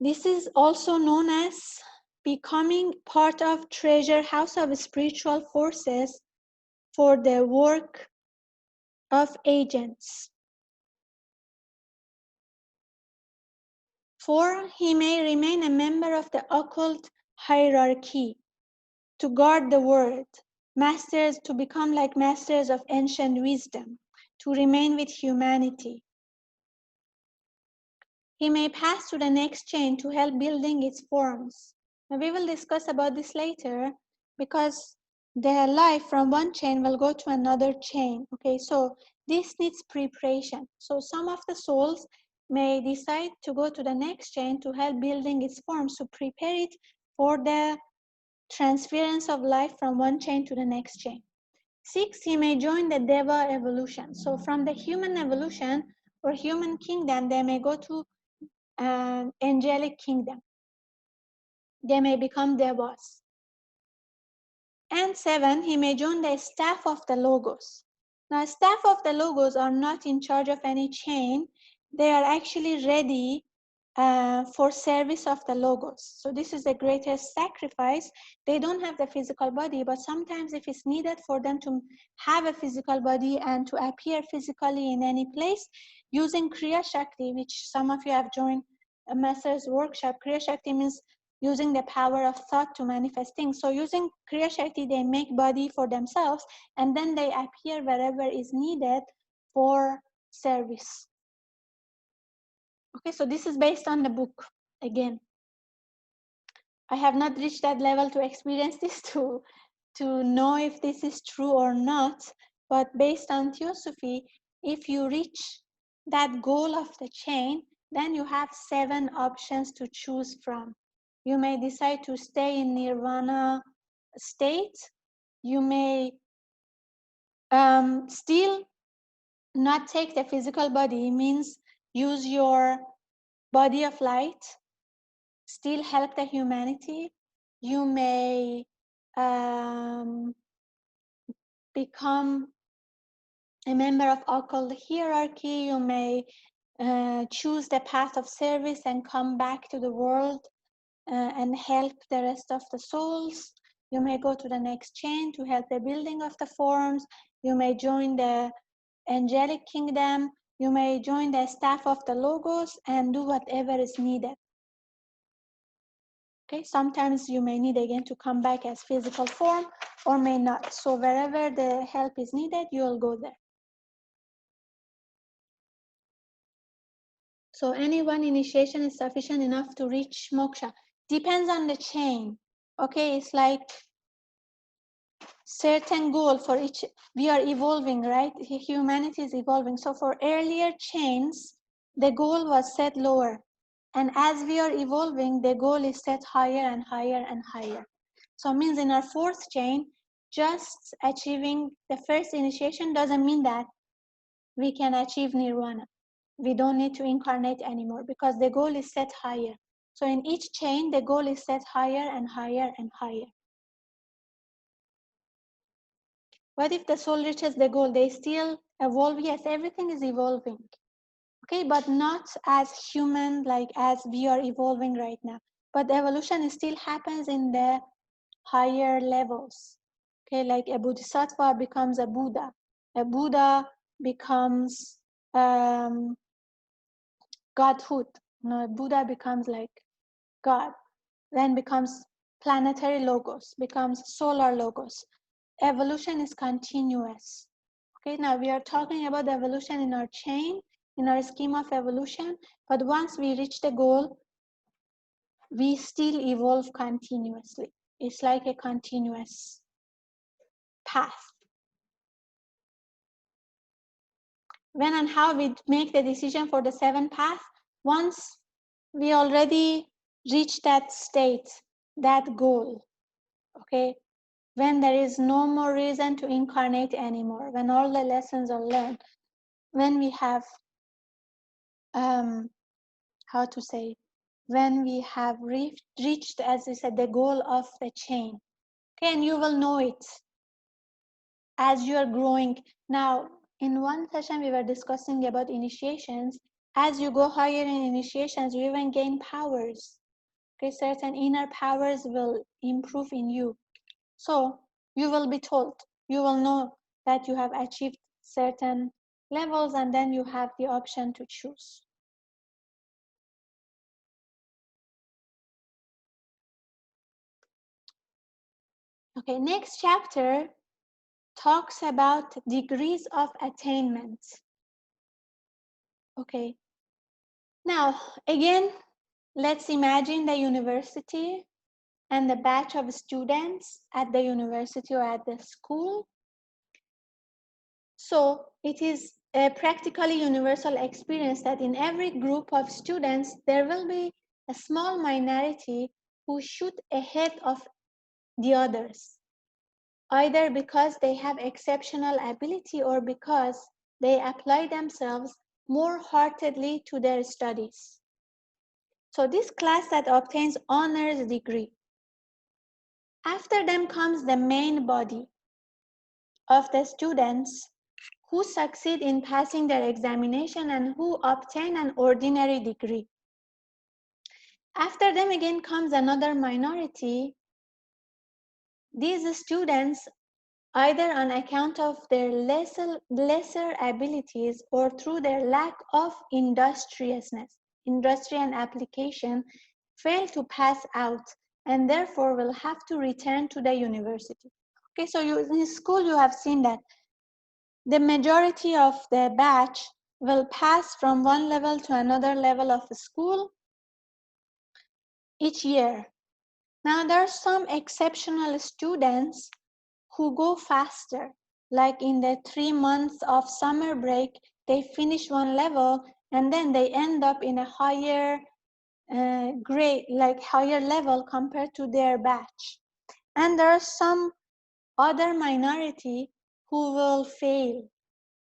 This is also known as becoming part of treasure house of spiritual forces for the work of agents. 4, he may remain a member of the occult hierarchy to guard the world, masters to become like masters of ancient wisdom, to remain with humanity. he may pass to the next chain to help building its forms. Now we will discuss about this later because their life from one chain will go to another chain. Okay, so this needs preparation. So some of the souls may decide to go to the next chain to help building its forms to prepare it for the transference of life from one chain to the next chain. 6, he may join the Deva evolution. So from the human evolution or human kingdom, they may go to angelic kingdom. They may become Devas. And 7, he may join the staff of the Logos. Now, staff of the Logos are not in charge of any chain. They are actually ready for service of the Logos. So this is the greatest sacrifice. They don't have the physical body, but sometimes if it's needed for them to have a physical body and to appear physically in any place, using Kriya Shakti, which some of you have joined a master's workshop. Kriya Shakti means using the power of thought to manifest things. So using Kriya Shakti, they make body for themselves, and then they appear wherever is needed for service. Okay, so this is based on the book. Again, I have not reached that level to experience this to know if this is true or not, but based on Theosophy, if you reach that goal of the chain, then you have 7 options to choose from. You may decide to stay in nirvana state. You may still not take the physical body, means use your body of light, still help the humanity. You may become a member of occult hierarchy. You may choose the path of service and come back to the world and help the rest of the souls. You may go to the next chain to help the building of the forms. You may join the angelic kingdom. You may join the staff of the Logos and do whatever is needed. Okay, sometimes you may need again to come back as physical form or may not. So wherever the help is needed, you'll go there. So any one initiation is sufficient enough to reach moksha. Depends on the chain. Okay, it's like certain goal for each. We are evolving, right? Humanity is evolving. So for earlier chains, the goal was set lower. And as we are evolving, the goal is set higher and higher and higher. So it means in our 4th chain, just achieving the first initiation doesn't mean that we can achieve nirvana. We don't need to incarnate anymore because the goal is set higher. So in each chain, the goal is set higher and higher and higher. What if the soul reaches the goal? They still evolve. Yes, everything is evolving. Okay, but not as human, like as we are evolving right now. But evolution still happens in the higher levels. Okay, like a bodhisattva becomes a Buddha. A Buddha becomes godhood. No, Buddha becomes like God, then becomes planetary logos, becomes solar logos. Evolution is continuous. Okay, now we are talking about evolution in our chain, in our scheme of evolution, but once we reach the goal, we still evolve continuously. It's like a continuous path. When and how we make the decision for the 7th path, once we already reach that state, that goal, okay, when there is no more reason to incarnate anymore, when all the lessons are learned, when we have, how to say, when we have reached, as I said, the goal of the chain, okay, and you will know it as you are growing. Now, in one session, we were discussing about initiations. As you go higher in initiations, you even gain powers. Okay, certain inner powers will improve in you. So you will be told, you will know that you have achieved certain levels, and then you have the option to choose. Okay, next chapter talks about degrees of attainment. Okay, Now, again, let's imagine the university and the batch of students at the university or at the school. So it is a practically universal experience that in every group of students, there will be a small minority who shoot ahead of the others, either because they have exceptional ability or because they apply themselves more heartedly to their studies. So this class that obtains honors degree. After them comes the main body of the students who succeed in passing their examination and who obtain an ordinary degree. After them again comes another minority. These students, either on account of their lesser abilities or through their lack of industriousness, industry and application, fail to pass out and therefore will have to return to the university. Okay, so in school you have seen that the majority of the batch will pass from one level to another level of the school each year. Now there are some exceptional students who go faster, like in the 3 months of summer break, they finish one level and then they end up in a higher grade, like higher level compared to their batch. And there are some other minority who will fail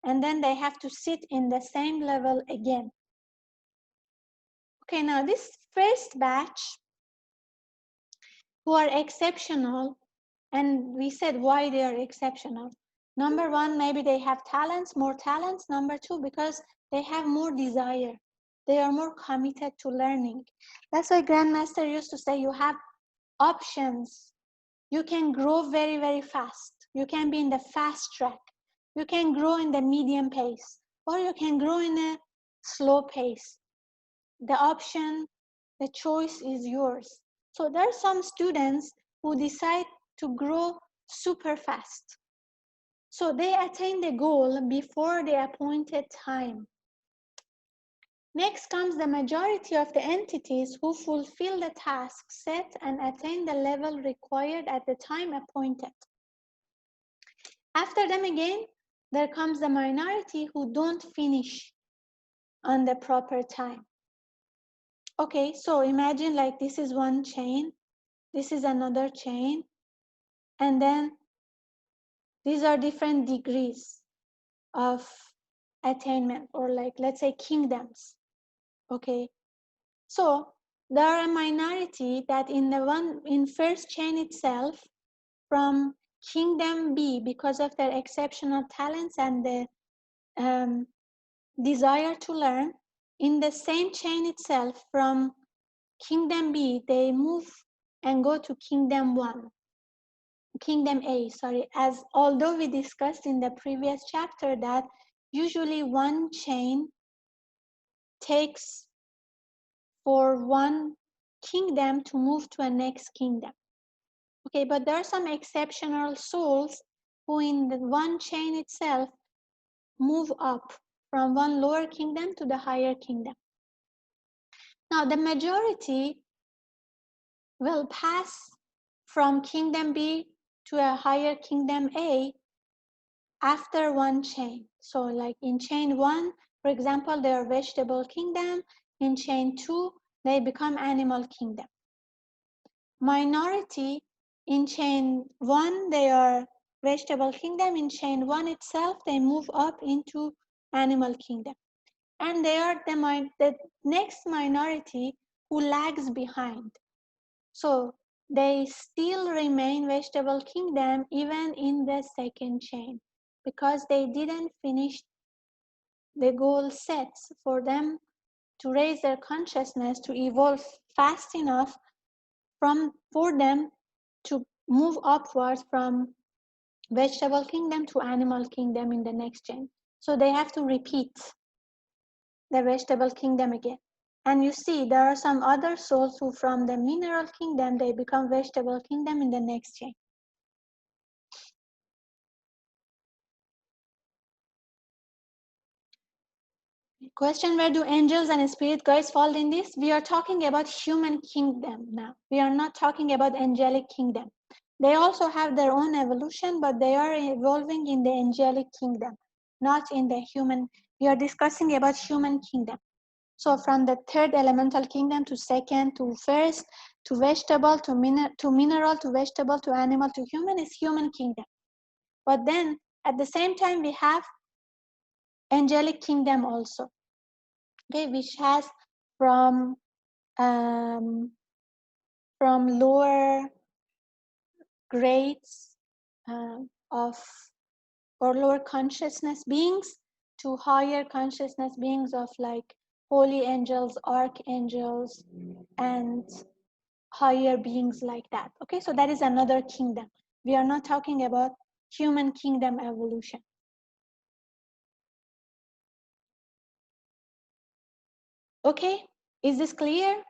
and then they have to sit in the same level again. Okay, now this first batch who are exceptional, and we said why they are exceptional. Number one, maybe they have talents, more talents. Number two, because they have more desire. They are more committed to learning. That's why Grandmaster used to say you have options. You can grow very, very fast. You can be in the fast track. You can grow in the medium pace, or you can grow in a slow pace. The option, the choice is yours. So there are some students who decide to grow super fast. So they attain the goal before the appointed time. Next comes the majority of the entities who fulfill the task set and attain the level required at the time appointed. After them again, there comes the minority who don't finish on the proper time. Okay, so imagine like this is one chain, this is another chain, and then these are different degrees of attainment, or like let's say kingdoms. Okay, so there are a minority that in first chain itself, from kingdom B, because of their exceptional talents and the desire to learn, in the same chain itself, from kingdom B, they move and go to kingdom A, sorry, as although we discussed in the previous chapter that usually one chain takes for one kingdom to move to a next kingdom. Okay, but there are some exceptional souls who in the one chain itself move up from one lower kingdom to the higher kingdom. Now the majority will pass from kingdom B to a higher kingdom A after one chain. So like in chain 1, for example, they are vegetable kingdom. In chain 2, they become animal kingdom. Minority, in chain 1, they are vegetable kingdom. In chain 1 itself, they move up into animal kingdom. And they are the next minority who lags behind. So they still remain vegetable kingdom even in the second chain, because they didn't finish the goal set for them to raise their consciousness to evolve fast enough for them to move upwards from vegetable kingdom to animal kingdom in the next chain. So they have to repeat the vegetable kingdom again. And you see, there are some other souls who from the mineral kingdom, they become vegetable kingdom in the next chain. Question, where do angels and spirit guides fall in this? We are talking about human kingdom now. We are not talking about angelic kingdom. They also have their own evolution, but they are evolving in the angelic kingdom, not in the human. We are discussing about human kingdom. So from the third elemental kingdom to second to first to vegetable to mineral to vegetable to animal to human is human kingdom. But then at the same time we have angelic kingdom also, okay, which has from lower grades of or lower consciousness beings to higher consciousness beings of like holy angels, archangels, and higher beings like that. Okay, so that is another kingdom. We are not talking about human kingdom evolution. Okay, is this clear?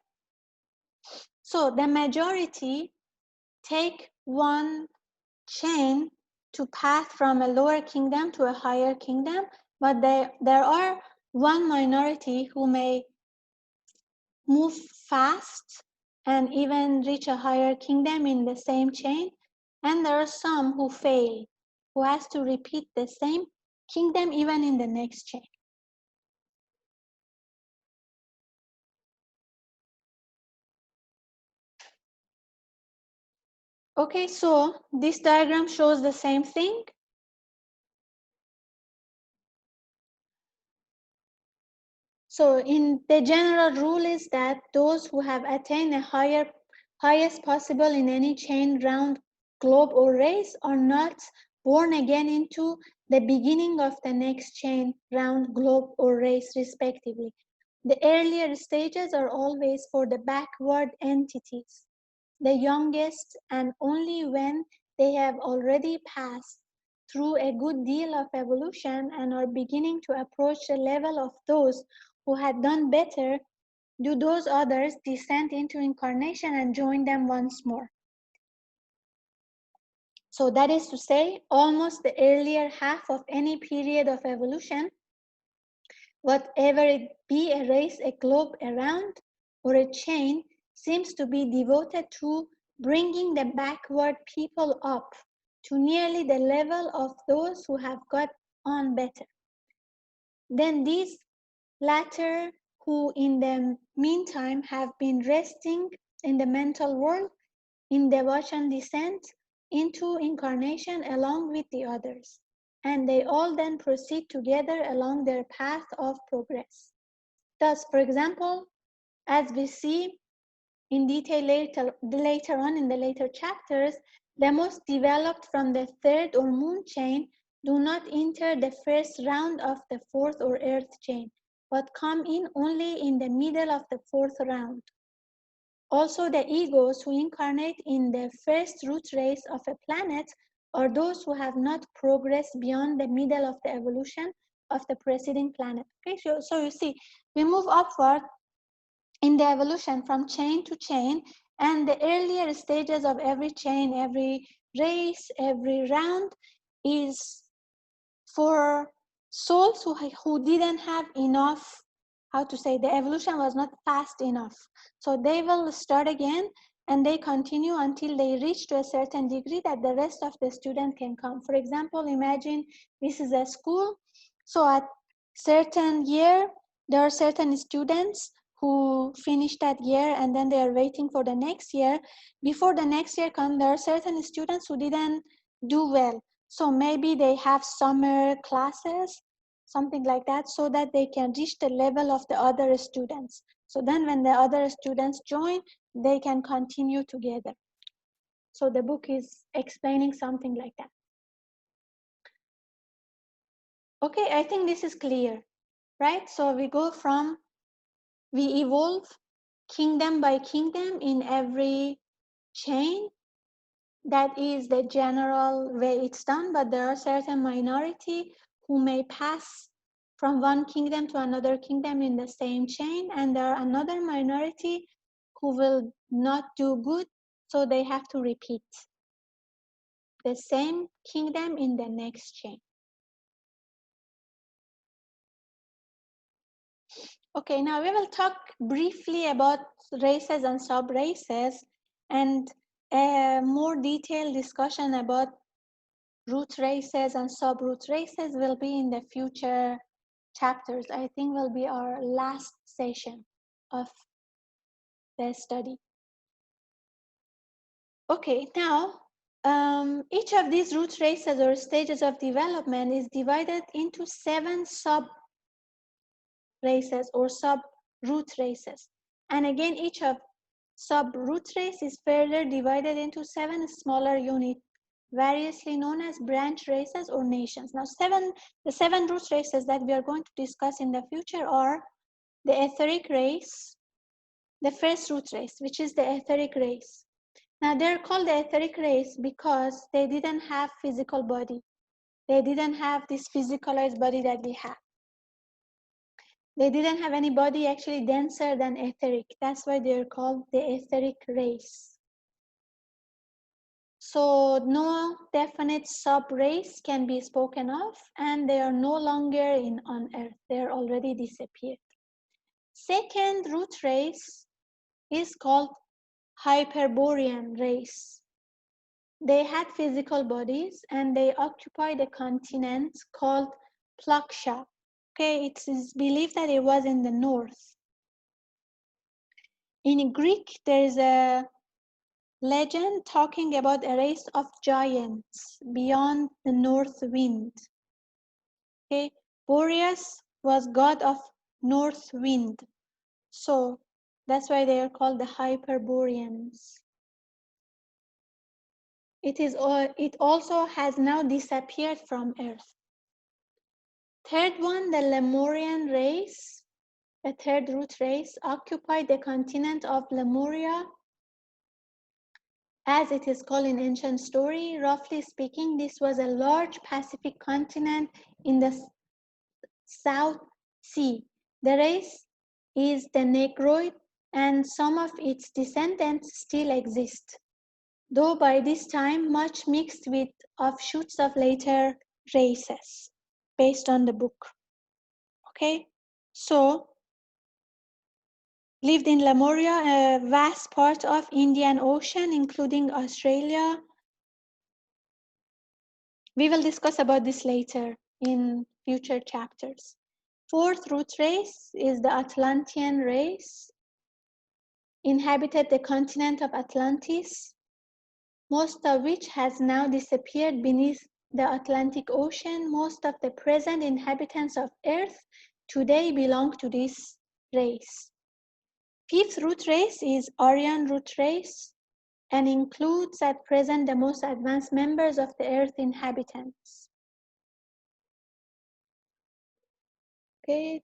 So the majority take one chain to path from a lower kingdom to a higher kingdom, but there are one minority who may move fast and even reach a higher kingdom in the same chain, and there are some who fail, who has to repeat the same kingdom even in the next chain. Okay, so this diagram shows the same thing. So in the general rule is that those who have attained a highest possible in any chain, round, globe, or race are not born again into the beginning of the next chain, round, globe, or race, respectively. The earlier stages are always for the backward entities, the youngest, and only when they have already passed through a good deal of evolution and are beginning to approach the level of those who had done better, do those others descend into incarnation and join them once more. So that is to say, almost the earlier half of any period of evolution, whatever it be, a race, a globe, a round, or a chain, seems to be devoted to bringing the backward people up to nearly the level of those who have got on better. Then these latter, who in the meantime have been resting in the mental world, in devotion descent into incarnation along with the others, and they all then proceed together along their path of progress. Thus, for example, as we see in detail later on in the later chapters, the most developed from the third or moon chain do not enter the first round of the fourth or earth chain, but come in only in the middle of the fourth round. Also, the egos who incarnate in the first root race of a planet are those who have not progressed beyond the middle of the evolution of the preceding planet. Okay, so you see, we move upward in the evolution from chain to chain, and the earlier stages of every chain, every race, every round is for souls who didn't have enough, how to say, the evolution was not fast enough. So they will start again and they continue until they reach to a certain degree that the rest of the student can come. For example, imagine this is a school. So at certain year, there are certain students who finish that year and then they are waiting for the next year. Before the next year comes, there are certain students who didn't do well. So maybe they have summer classes, something like that, so that they can reach the level of the other students. So then when the other students join, they can continue together. So the book is explaining something like that. Okay, I think this is clear, right? So we evolve kingdom by kingdom in every chain. That is the general way it's done, but there are certain minority who may pass from one kingdom to another kingdom in the same chain, and there are another minority who will not do good, so they have to repeat the same kingdom in the next chain. Okay, now we will talk briefly about races and sub-races, and a more detailed discussion about root races and sub-root races will be in the future chapters. I think will be our last session of the study. Okay, now each of these root races or stages of development is divided into 7 sub-races or sub-root races. And again, each of sub-root race is further divided into 7 smaller units, variously known as branch races or nations. Now, the 7 root races that we are going to discuss in the future are the etheric race, the first root race, which is the etheric race. Now, they're called the etheric race because they didn't have physical body. They didn't have this physicalized body that we have. They didn't have any body actually denser than etheric. That's why they're called the etheric race. So no definite sub-race can be spoken of, and they are no longer on Earth. They're already disappeared. Second root race is called Hyperborean race. They had physical bodies and they occupied a continent called Plaksha. Okay, it is believed that it was in the north. In Greek, there is a legend talking about a race of giants beyond the north wind. Okay, Boreas was god of north wind, so that's why they are called the Hyperboreans. It also has now disappeared from Earth. Third one, the Lemurian race, the third root race, occupied the continent of Lemuria, as it is called in ancient story. Roughly speaking, this was a large Pacific continent in the South Sea. The race is the Negroid, and some of its descendants still exist, though by this time much mixed with offshoots of later races, based on the book. Okay, so lived in Lemuria, a vast part of Indian Ocean, including Australia. We will discuss about this later in future chapters. Fourth root race is the Atlantean race, inhabited the continent of Atlantis, most of which has now disappeared beneath the Atlantic Ocean. Most of the present inhabitants of Earth today belong to this race. Fifth root race is Aryan root race and includes at present the most advanced members of the Earth inhabitants. Okay.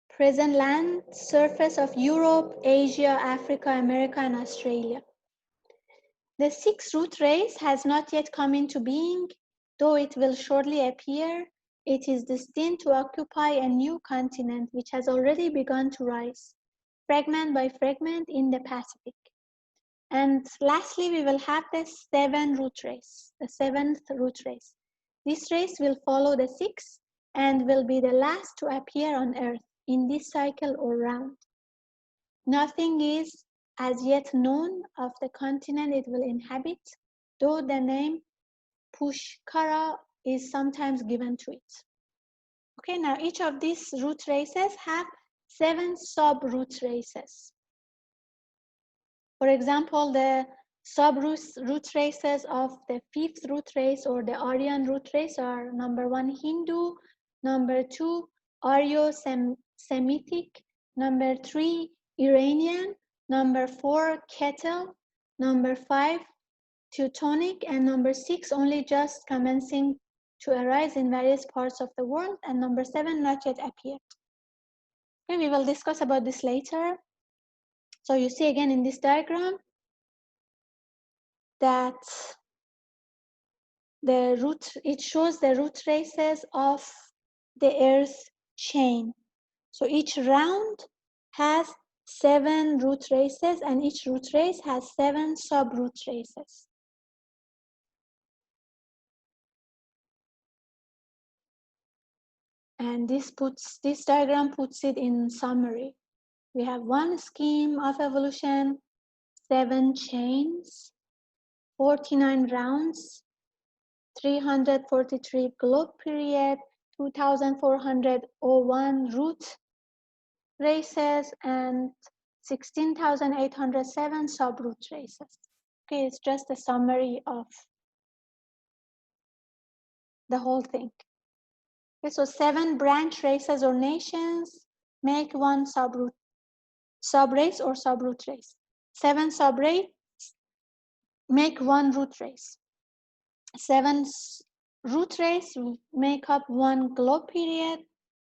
Present land surface of Europe, Asia, Africa, America, and Australia. The sixth root race has not yet come into being, though it will shortly appear. It is destined to occupy a new continent which has already begun to rise, fragment by fragment, in the Pacific. And lastly, we will have the seventh root race. This race will follow the sixth and will be the last to appear on Earth in this cycle or round. Nothing is as yet known of the continent it will inhabit, though the name Pushkara is sometimes given to it. Okay, now each of these root races have 7 sub-root races. For example, the sub-root races of the fifth root race or the Aryan root race are: number 1, Hindu; number 2, Aryo-Semitic; number 3, Iranian; number 4, Ketel; number 5, Teutonic; and number 6, only just commencing to arise in various parts of the world; and number 7, not yet appeared. Okay, we will discuss about this later. So you see again in this diagram that it shows the root races of the Earth chain. So each round has 7 root races, and each root race has 7 sub-root races. And this diagram puts it in summary. We have one scheme of evolution, 7 chains, 49 rounds, 343 globe period, 2,401 root races, and 16,807 subroot races. Okay, it's just a summary of the whole thing. Okay, so 7 branch races or nations make one subrace or subroot race. 7 subrace make one root race. 7 root race make up one globe period.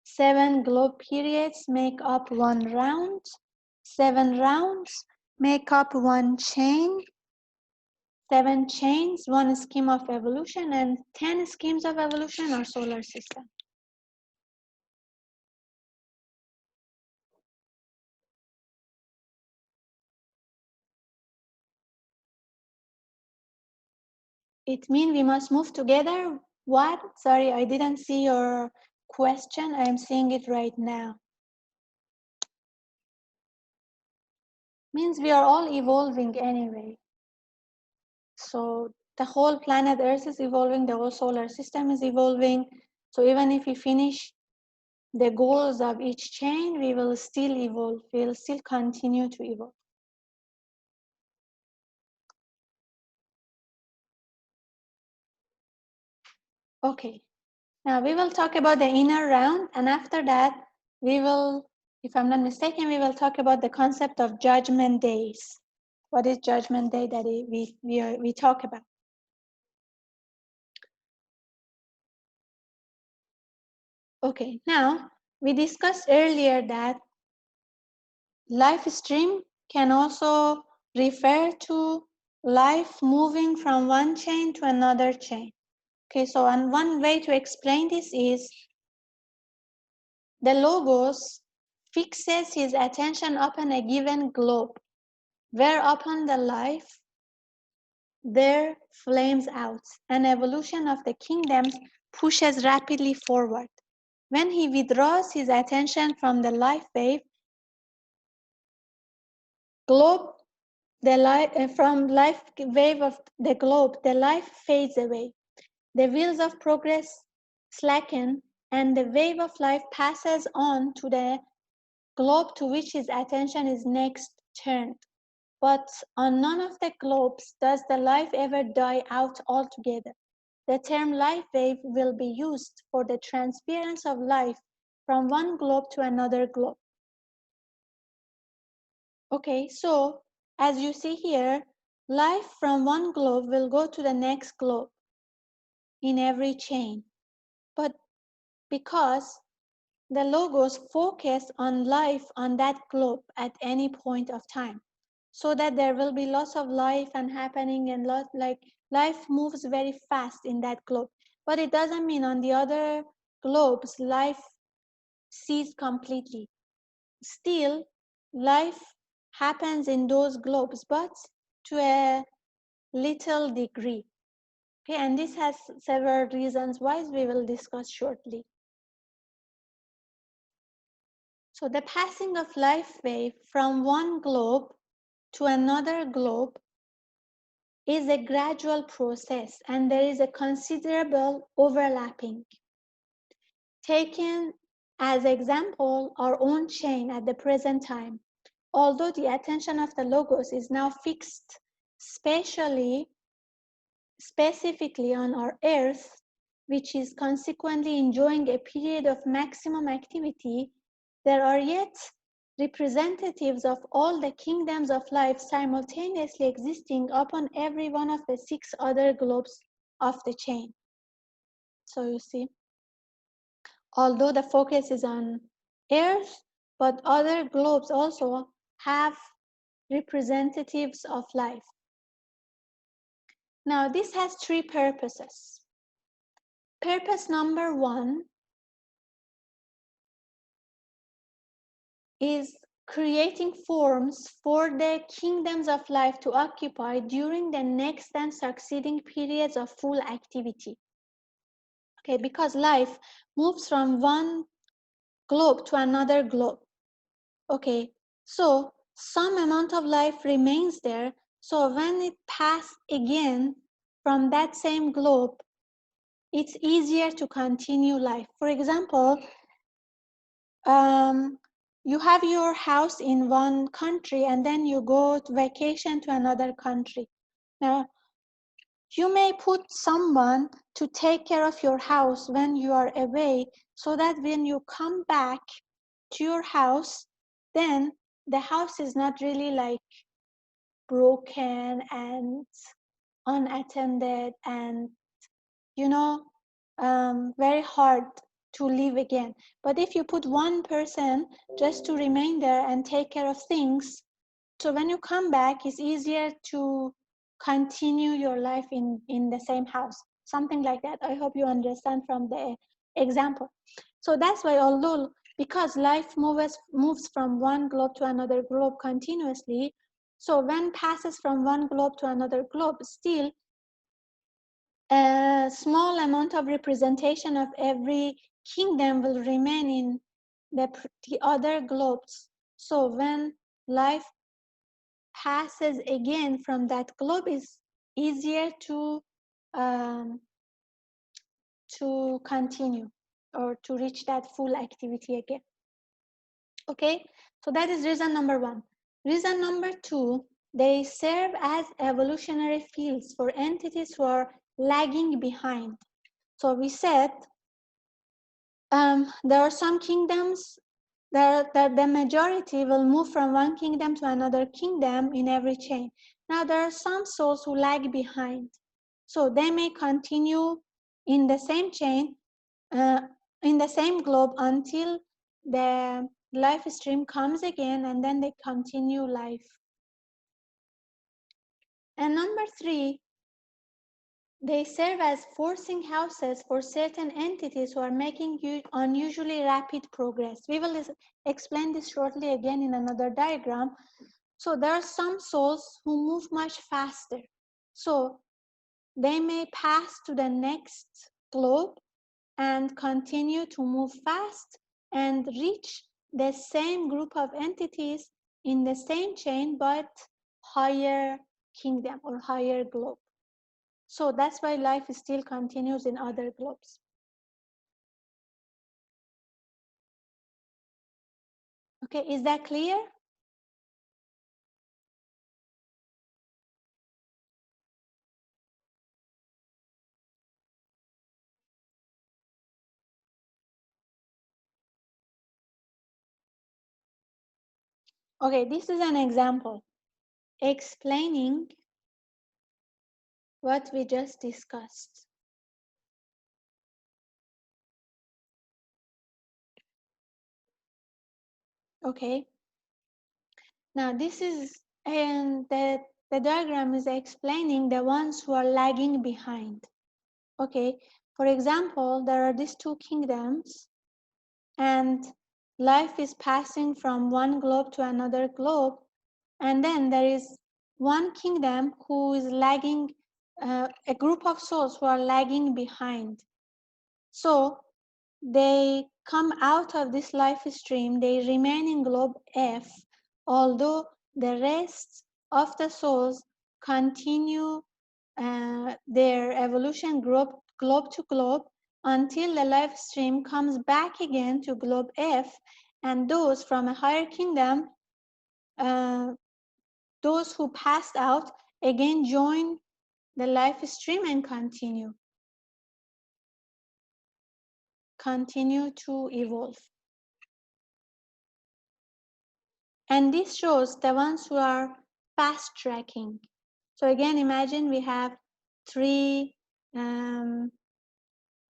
7 globe periods make up one round. 7 rounds make up one chain. 7 chains, one scheme of evolution, and 10 schemes of evolution or solar system. It means we must move together. What? Sorry, I didn't see your question. I am seeing it right now. Means we are all evolving anyway. So the whole planet Earth is evolving, the whole solar system is evolving. So even if we finish the goals of each chain, we will still evolve. We will still continue to evolve. Okay, now we will talk about the inner round, and after that, we will, if I'm not mistaken, we will talk about the concept of judgment days. What is judgment day that we talk about? Okay, now we discussed earlier that life stream can also refer to life moving from one chain to another chain. Okay, so one way to explain this is the logos fixes his attention upon a given globe, where upon the life there flames out. An evolution of the kingdoms pushes rapidly forward. When he withdraws his attention from the life wave, globe, from life wave of the globe, the life fades away. The wheels of progress slacken, and the wave of life passes on to the globe to which his attention is next turned. But on none of the globes does the life ever die out altogether. The term life wave will be used for the transference of life from one globe to another globe. Okay, so as you see here, life from one globe will go to the next globe in every chain. But because the logos focus on life on that globe at any point of time, so that there will be lots of life and happening, and life moves very fast in that globe. But it doesn't mean on the other globes life ceases completely. Still, life happens in those globes, but to a little degree. Okay, and this has several reasons why we will discuss shortly. So the passing of life wave from one globe to another globe is a gradual process, and there is a considerable overlapping. Taken as example, our own chain at the present time, although the attention of the logos is now fixed specifically on our Earth, which is consequently enjoying a period of maximum activity, there are yet representatives of all the kingdoms of life simultaneously existing upon every one of the 6 other globes of the chain. So you see, although the focus is on Earth, but other globes also have representatives of life. Now, this has 3 purposes. Purpose number 1 is creating forms for the kingdoms of life to occupy during the next and succeeding periods of full activity. Okay, because life moves from one globe to another globe. Okay, so some amount of life remains there. So when it passes again from that same globe, it's easier to continue life. For example, you have your house in one country and then you go to vacation to another country. Now, you may put someone to take care of your house when you are away so that when you come back to your house, then the house is not really like broken and unattended and, you know, very hard to live again. But if you put one person just to remain there and take care of things, so when you come back, it's easier to continue your life in the same house. Something like that. I hope you understand from the example. So that's why, although because life moves from one globe to another globe continuously, so when passes from one globe to another globe, still a small amount of representation of every kingdom will remain in the other globes. So when life passes again from that globe, is easier um, to continue or to reach that full activity again. Okay, so that is reason number one. Reason number two, they serve as evolutionary fields for entities who are lagging behind. So we said there are some kingdoms that the majority will move from one kingdom to another kingdom in every chain. Now there are some souls who lag behind. So they may continue in the same chain, in the same globe until the life stream comes again and then they continue life. And number three, they serve as forcing houses for certain entities who are making unusually rapid progress. We will explain this shortly again in another diagram. So there are some souls who move much faster. So they may pass to the next globe and continue to move fast and reach the same group of entities in the same chain but higher kingdom or higher globe. So that's why life still continues in other globes. Okay, is that clear? Okay, this is an example explaining what we just discussed. Okay, now this is, and the diagram is explaining the ones who are lagging behind. Okay, for example, there are these two kingdoms and life is passing from one globe to another globe, and then there is one kingdom who is lagging, a group of souls who are lagging behind. So they come out of this life stream, they remain in globe F, although the rest of the souls continue their evolution globe to globe until the life stream comes back again to globe F, and those from a higher kingdom, those who passed out, again join the life stream and continue to evolve. And this shows the ones who are fast tracking. So again, imagine we have three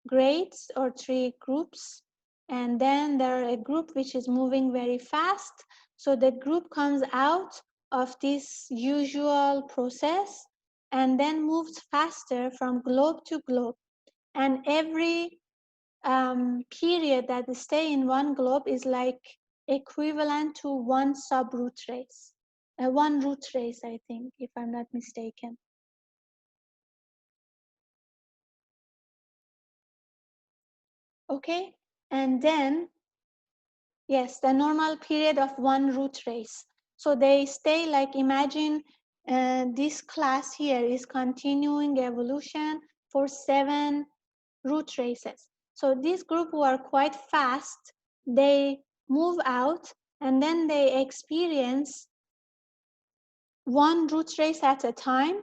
grades or three groups, and then there are a group which is moving very fast. So the group comes out of this usual process and then moves faster from globe to globe. And every period that they stay in one globe is like equivalent to one sub-root race. One root race, I think, if I'm not mistaken. okay? And then, yes, the normal period of one root race. So they stay, like, imagine this class here is continuing evolution for 7 root races. So this group who are quite fast, they move out and then they experience one root race at a time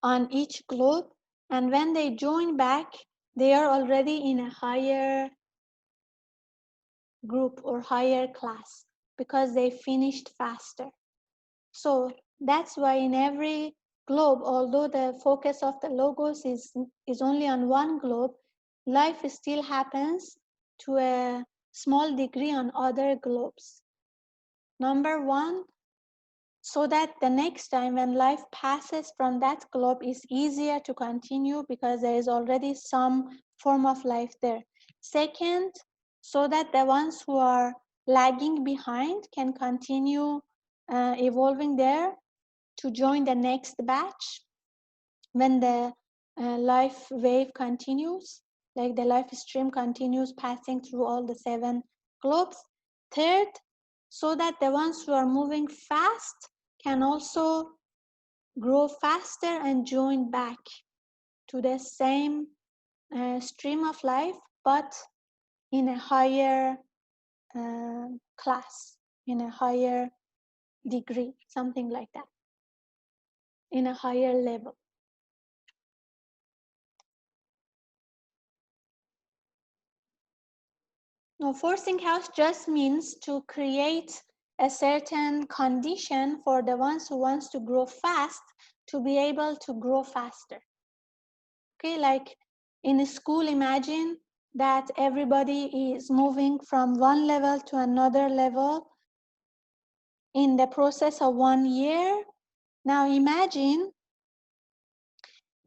on each globe. And when they join back, they are already in a higher group or higher class because they finished faster. So that's why in every globe, although the focus of the logos is only on one globe, life still happens to a small degree on other globes. Number one, so that the next time when life passes from that globe is easier to continue because there is already some form of life there. Second, so that the ones who are lagging behind can continue evolving there to join the next batch when the life wave continues, like the life stream continues passing through all the 7 globes. Third, so that the ones who are moving fast can also grow faster and join back to the same stream of life, but in a higher class, in a higher degree, something like that, in a higher level. No, forcing house just means to create a certain condition for the ones who wants to grow fast to be able to grow faster. Okay, like in a school, imagine that everybody is moving from one level to another level in the process of 1 year. Now imagine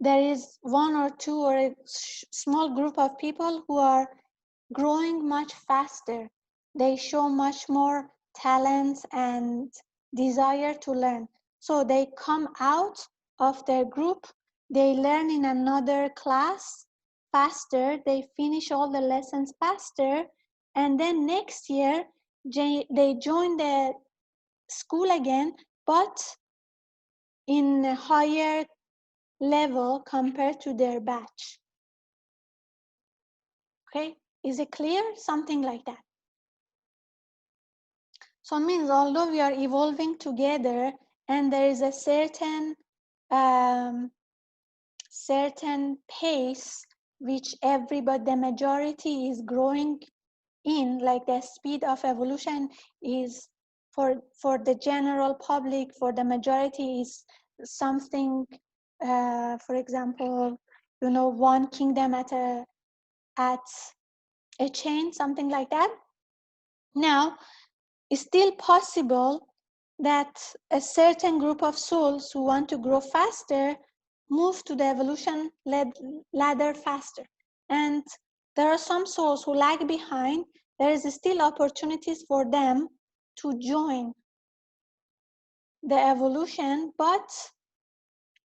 there is 1 or 2 or a small group of people who are growing much faster. They show much more talents and desire to learn. So they come out of their group, they learn in another class faster, they finish all the lessons faster, and then next year they join the school again, but in a higher level compared to their batch. Okay, is it clear? Something like that. So it means although we are evolving together and there is a certain pace which everybody, the majority is growing in, like the speed of evolution is for the general public, for the majority is something, for example, you know, 1 kingdom at a chain, something like that. Now, it's still possible that a certain group of souls who want to grow faster move to the evolution ladder faster. And there are some souls who lag behind. There is still opportunities for them to join the evolution, but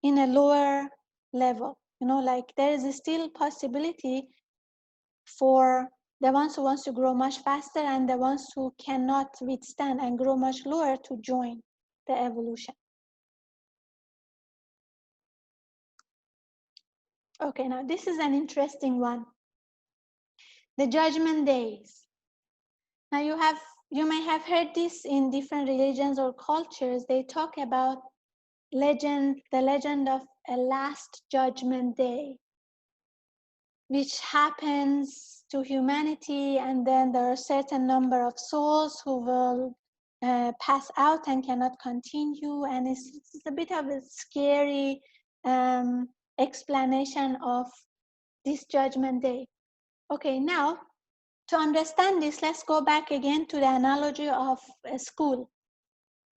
in a lower level. You know, like there is still possibility for the ones who wants to grow much faster and the ones who cannot withstand and grow much lower to join the evolution. Okay, now this is an interesting one. The judgment days. Now you may have heard this in different religions or cultures. They talk about the legend of a last judgment day, which happens to humanity, and then there are a certain number of souls who will pass out and cannot continue, and it's a bit of a scary explanation of this judgment day. Okay, now to understand this, let's go back again to the analogy of a school.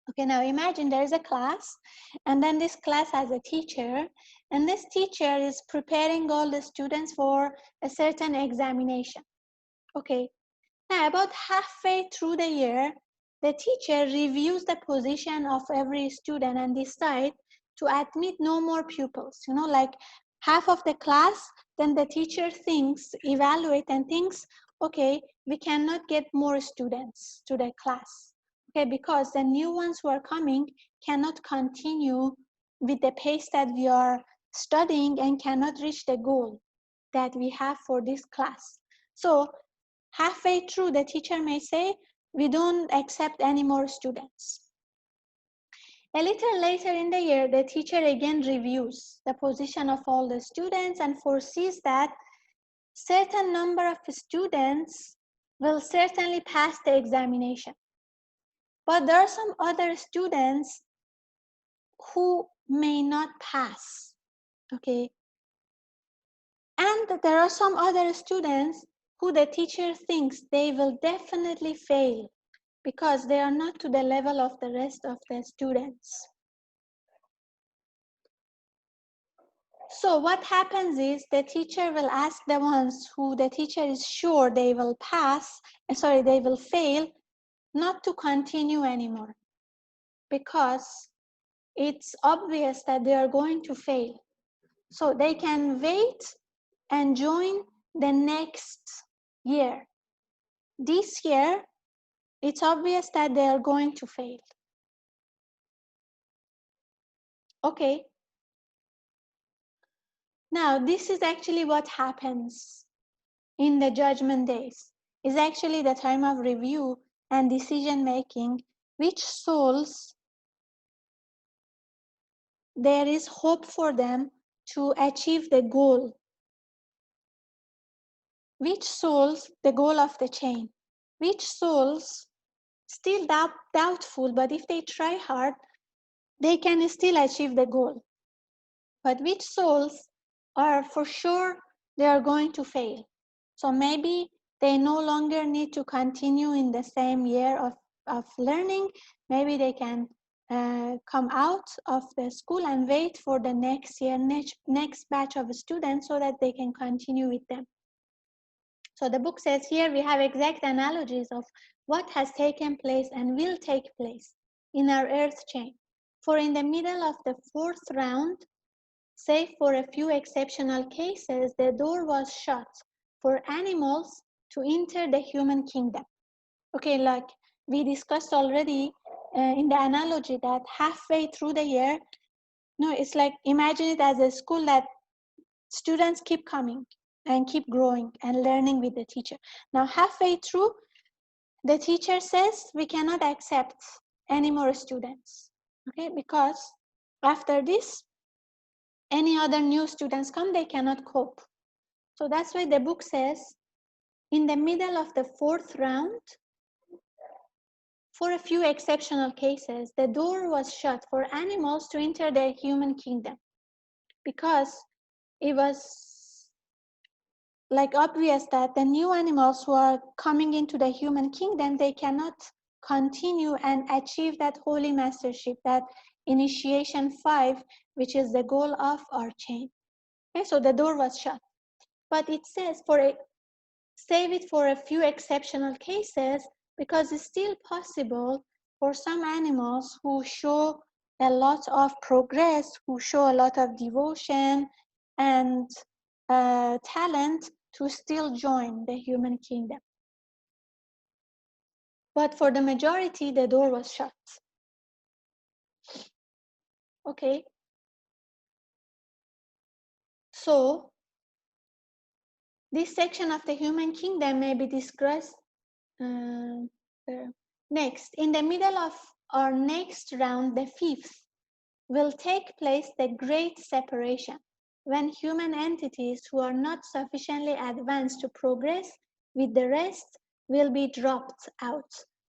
Okay, now imagine there is a class, and then this class has a teacher, and this teacher is preparing all the students for a certain examination. Okay, now about halfway through the year, the teacher reviews the position of every student and decide to admit no more pupils. You know, like half of the class, then the teacher thinks, evaluate and thinks, okay, we cannot get more students to the class. Okay, because the new ones who are coming cannot continue with the pace that we are studying and cannot reach the goal that we have for this class. So halfway through, the teacher may say, we don't accept any more students. A little later in the year, the teacher again reviews the position of all the students and foresees that certain number of students will certainly pass the examination. But there are some other students who may not pass, okay? And there are some other students who the teacher thinks they will definitely fail because they are not to the level of the rest of the students. So what happens is the teacher will ask the ones who the teacher is sure they will pass, they will fail, not to continue anymore because it's obvious that they are going to fail. So they can wait and join the next year. This year, it's obvious that they are going to fail. Okay. Now, this is actually what happens in the judgment days. Is actually the time of review and decision making, which souls there is hope for them to achieve the goal. Which souls, the goal of the chain. Which souls still doubtful, but if they try hard, they can still achieve the goal. But which souls are for sure they are going to fail. So maybe they no longer need to continue in the same year of learning. Maybe they can come out of the school and wait for the next year, next batch of students so that they can continue with them. So the book says here we have exact analogies of what has taken place and will take place in our earth chain. For in the middle of the 4th round, save for a few exceptional cases, the door was shut for animals to enter the human kingdom. Okay, like we discussed already in the analogy that halfway through the year, it's like imagine it as a school that students keep coming and keep growing and learning with the teacher. Now halfway through, the teacher says we cannot accept any more students, okay, because after this, any other new students come, they cannot cope. So that's why the book says, in the middle of the 4th round, for a few exceptional cases, the door was shut for animals to enter the human kingdom because it was like obvious that the new animals who are coming into the human kingdom, they cannot continue and achieve that holy mastership, that initiation 5, which is the goal of our chain. Okay, so the door was shut. But it says save it for a few exceptional cases because it's still possible for some animals who show a lot of progress, who show a lot of devotion and talent to still join the human kingdom. But for the majority, the door was shut. Okay. So this section of the human kingdom may be discussed next. In the middle of our next round, the 5th, will take place the great separation, when human entities who are not sufficiently advanced to progress with the rest will be dropped out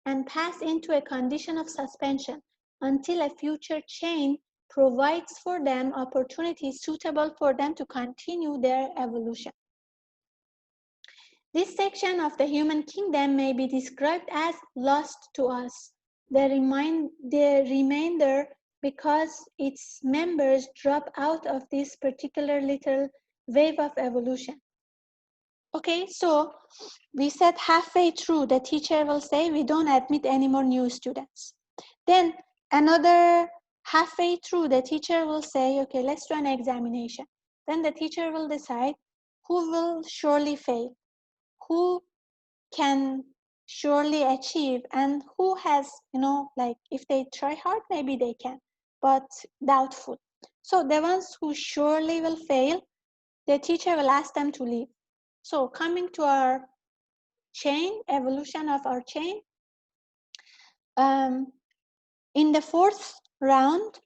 and pass into a condition of suspension until a future chain provides for them opportunities suitable for them to continue their evolution. This section of the human kingdom may be described as lost to us, the remainder because its members drop out of this particular little wave of evolution. Okay, so we said halfway through, the teacher will say, we don't admit any more new students. Then another halfway through, the teacher will say, okay, let's do an examination. Then the teacher will decide who will surely fail, who can surely achieve, and who has, like if they try hard, maybe they can, but doubtful. So the ones who surely will fail, the teacher will ask them to leave. So coming to our chain, evolution of our chain, in the fourth round,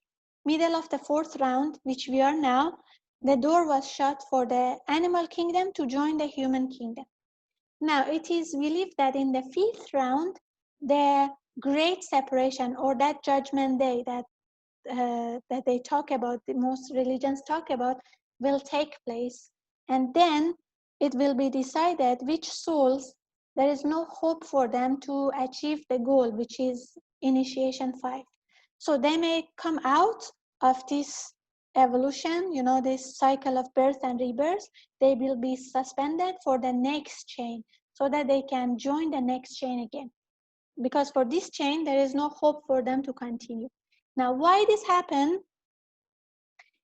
middle of the fourth round, which we are now, the door was shut for the animal kingdom to join the human kingdom. Now, it is believed that in the fifth round, the great separation, or that judgment day that they talk about, the most religions talk about, will take place. And then it will be decided which souls there is no hope for them to achieve the goal, which is initiation 5. So they may come out of this evolution, this cycle of birth and rebirth. They will be suspended for the next chain so that they can join the next chain again. Because for this chain, there is no hope for them to continue. Now, why this happens?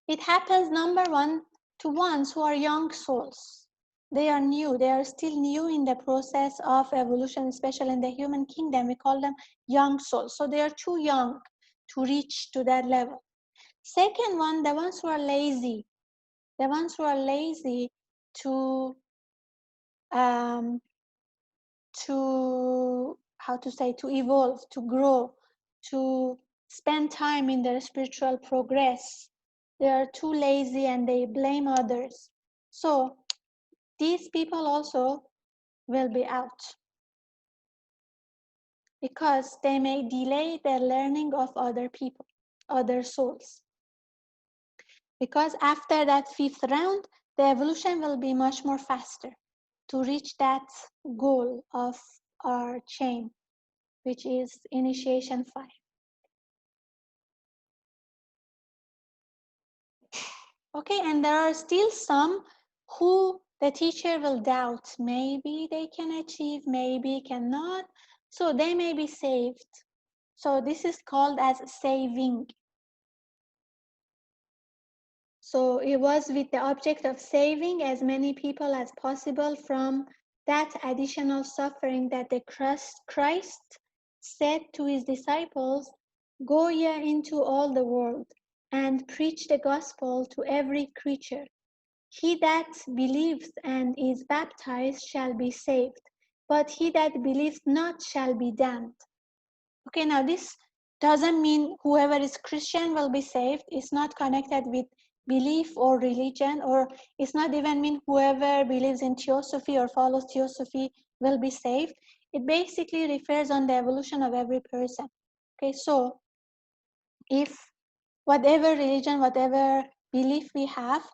It happens, number one, to ones who are young souls. They are new. They are still new in the process of evolution, especially in the human kingdom. We call them young souls. So they are too young to reach to that level. Second one, the ones who are lazy. The ones who are lazy to how to say, to evolve, to grow, to spend time in their spiritual progress. They are too lazy and they blame others. So these people also will be out because they may delay the learning of other people, other souls. Because after that fifth round, the evolution will be much more faster to reach that goal of our chain, which is initiation 5. Okay, and there are still some who the teacher will doubt. Maybe they can achieve, maybe cannot. So they may be saved. So this is called as saving. So it was with the object of saving as many people as possible from that additional suffering that the Christ said to his disciples, "Go ye into all the world and preach the gospel to every creature. He that believes and is baptized shall be saved, but he that believes not shall be damned." Okay, now this doesn't mean whoever is Christian will be saved. It's not connected with belief or religion, or it's not even mean whoever believes in theosophy or follows theosophy will be saved. It basically refers on the evolution of every person. Okay, so if whatever religion, whatever belief we have,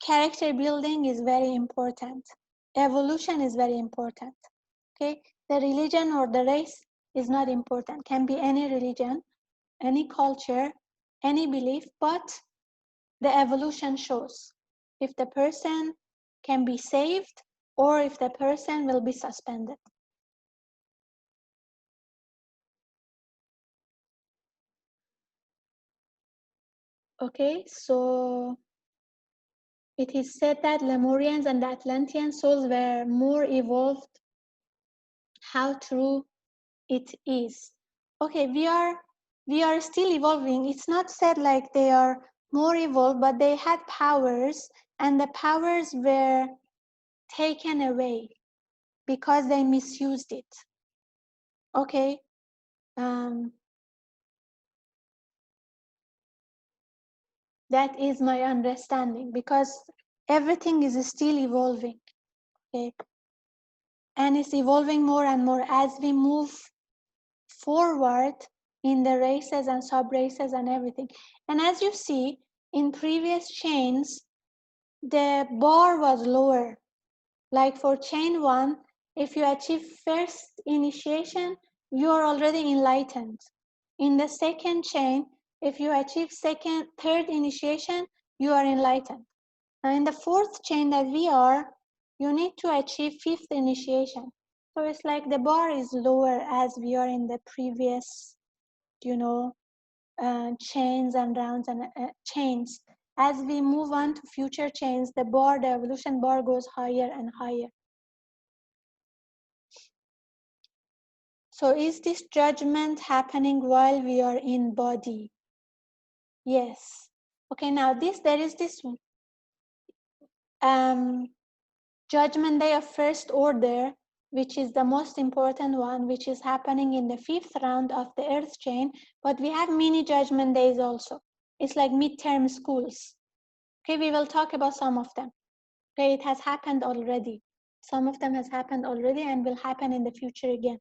character building is very important. Evolution is very important. Okay, the religion or the race is not important. Can be any religion, any culture, any belief, but the evolution shows if the person can be saved or if the person will be suspended. Okay, so it is said that Lemurians and Atlantean souls were more evolved. How true it is. Okay, we are still evolving. It's not said like they are more evolved, but they had powers and the powers were taken away because they misused it. Okay, that is my understanding, because everything is still evolving. Okay, and it's evolving more and more as we move forward in the races and sub-races and everything. And as you see, in previous chains, the bar was lower. Like for chain 1, if you achieve first initiation, you are already enlightened. In the second chain, if you achieve third initiation, you are enlightened. Now in the fourth chain that we are, you need to achieve fifth initiation. So it's like the bar is lower as we are in the previous, chains and rounds and chains. as we move on to future chains, the evolution bar goes higher and higher. So is this judgment happening while we are in body? Yes. Okay, now there is this judgment day of first order, which is the most important one, which is happening in the 5th round of the earth chain, but we have mini judgment days also. It's like midterm schools. Okay, we will talk about some of them. Okay, it has happened already. Some of them has happened already and will happen in the future again.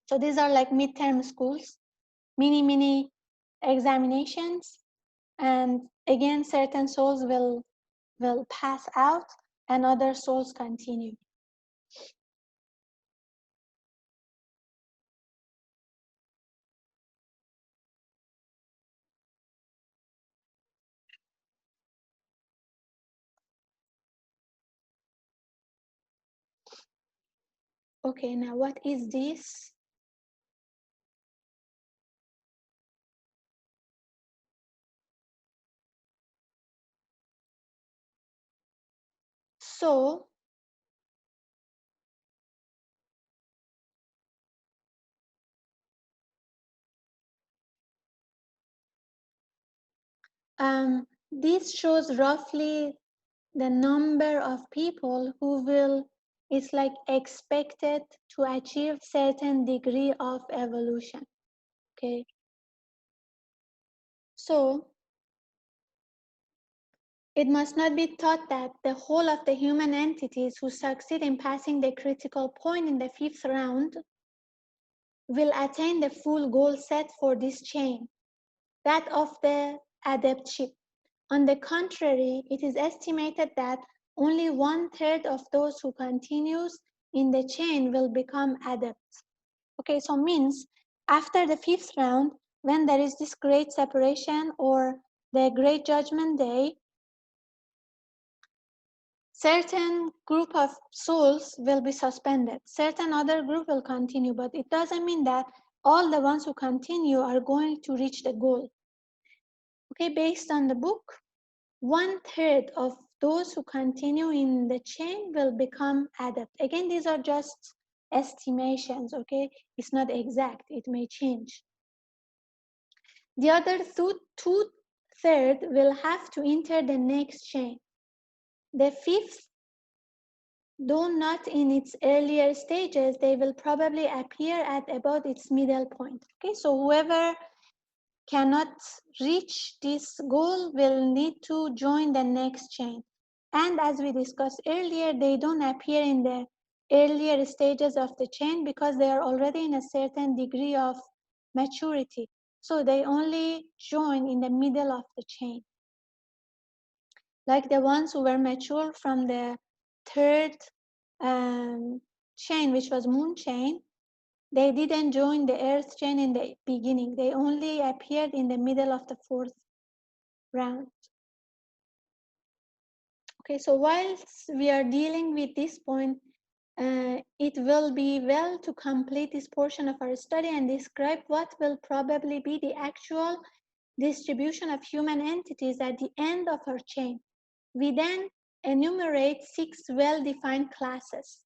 So these are like midterm schools, mini examinations, and again, certain souls will pass out and other souls continue. Okay, now what is this? So, this shows roughly the number of people who will, it's like expected to achieve certain degree of evolution. Okay. So, it must not be thought that the whole of the human entities who succeed in passing the critical point in the 5th round will attain the full goal set for this chain, that of the adeptship. On the contrary, it is estimated that only 1/3 of those who continues in the chain will become adepts. Okay, so means after the 5th round, when there is this great separation or the great judgment day, certain group of souls will be suspended. Certain other group will continue, but it doesn't mean that all the ones who continue are going to reach the goal. Okay, based on the book, 1/3 of those who continue in the chain will become adept. Again, these are just estimations, okay? It's not exact, it may change. The other two-thirds will have to enter the next chain. The 5th, though not in its earlier stages, they will probably appear at about its middle point. Okay, so whoever cannot reach this goal will need to join the next chain. And as we discussed earlier, they don't appear in the earlier stages of the chain because they are already in a certain degree of maturity. So they only join in the middle of the chain. Like the ones who were mature from the 3rd chain, which was moon chain, they didn't join the earth chain in the beginning. They only appeared in the middle of the 4th round. Okay, so whilst we are dealing with this point, it will be well to complete this portion of our study and describe what will probably be the actual distribution of human entities at the end of our chain. We then enumerate 6 well-defined classes.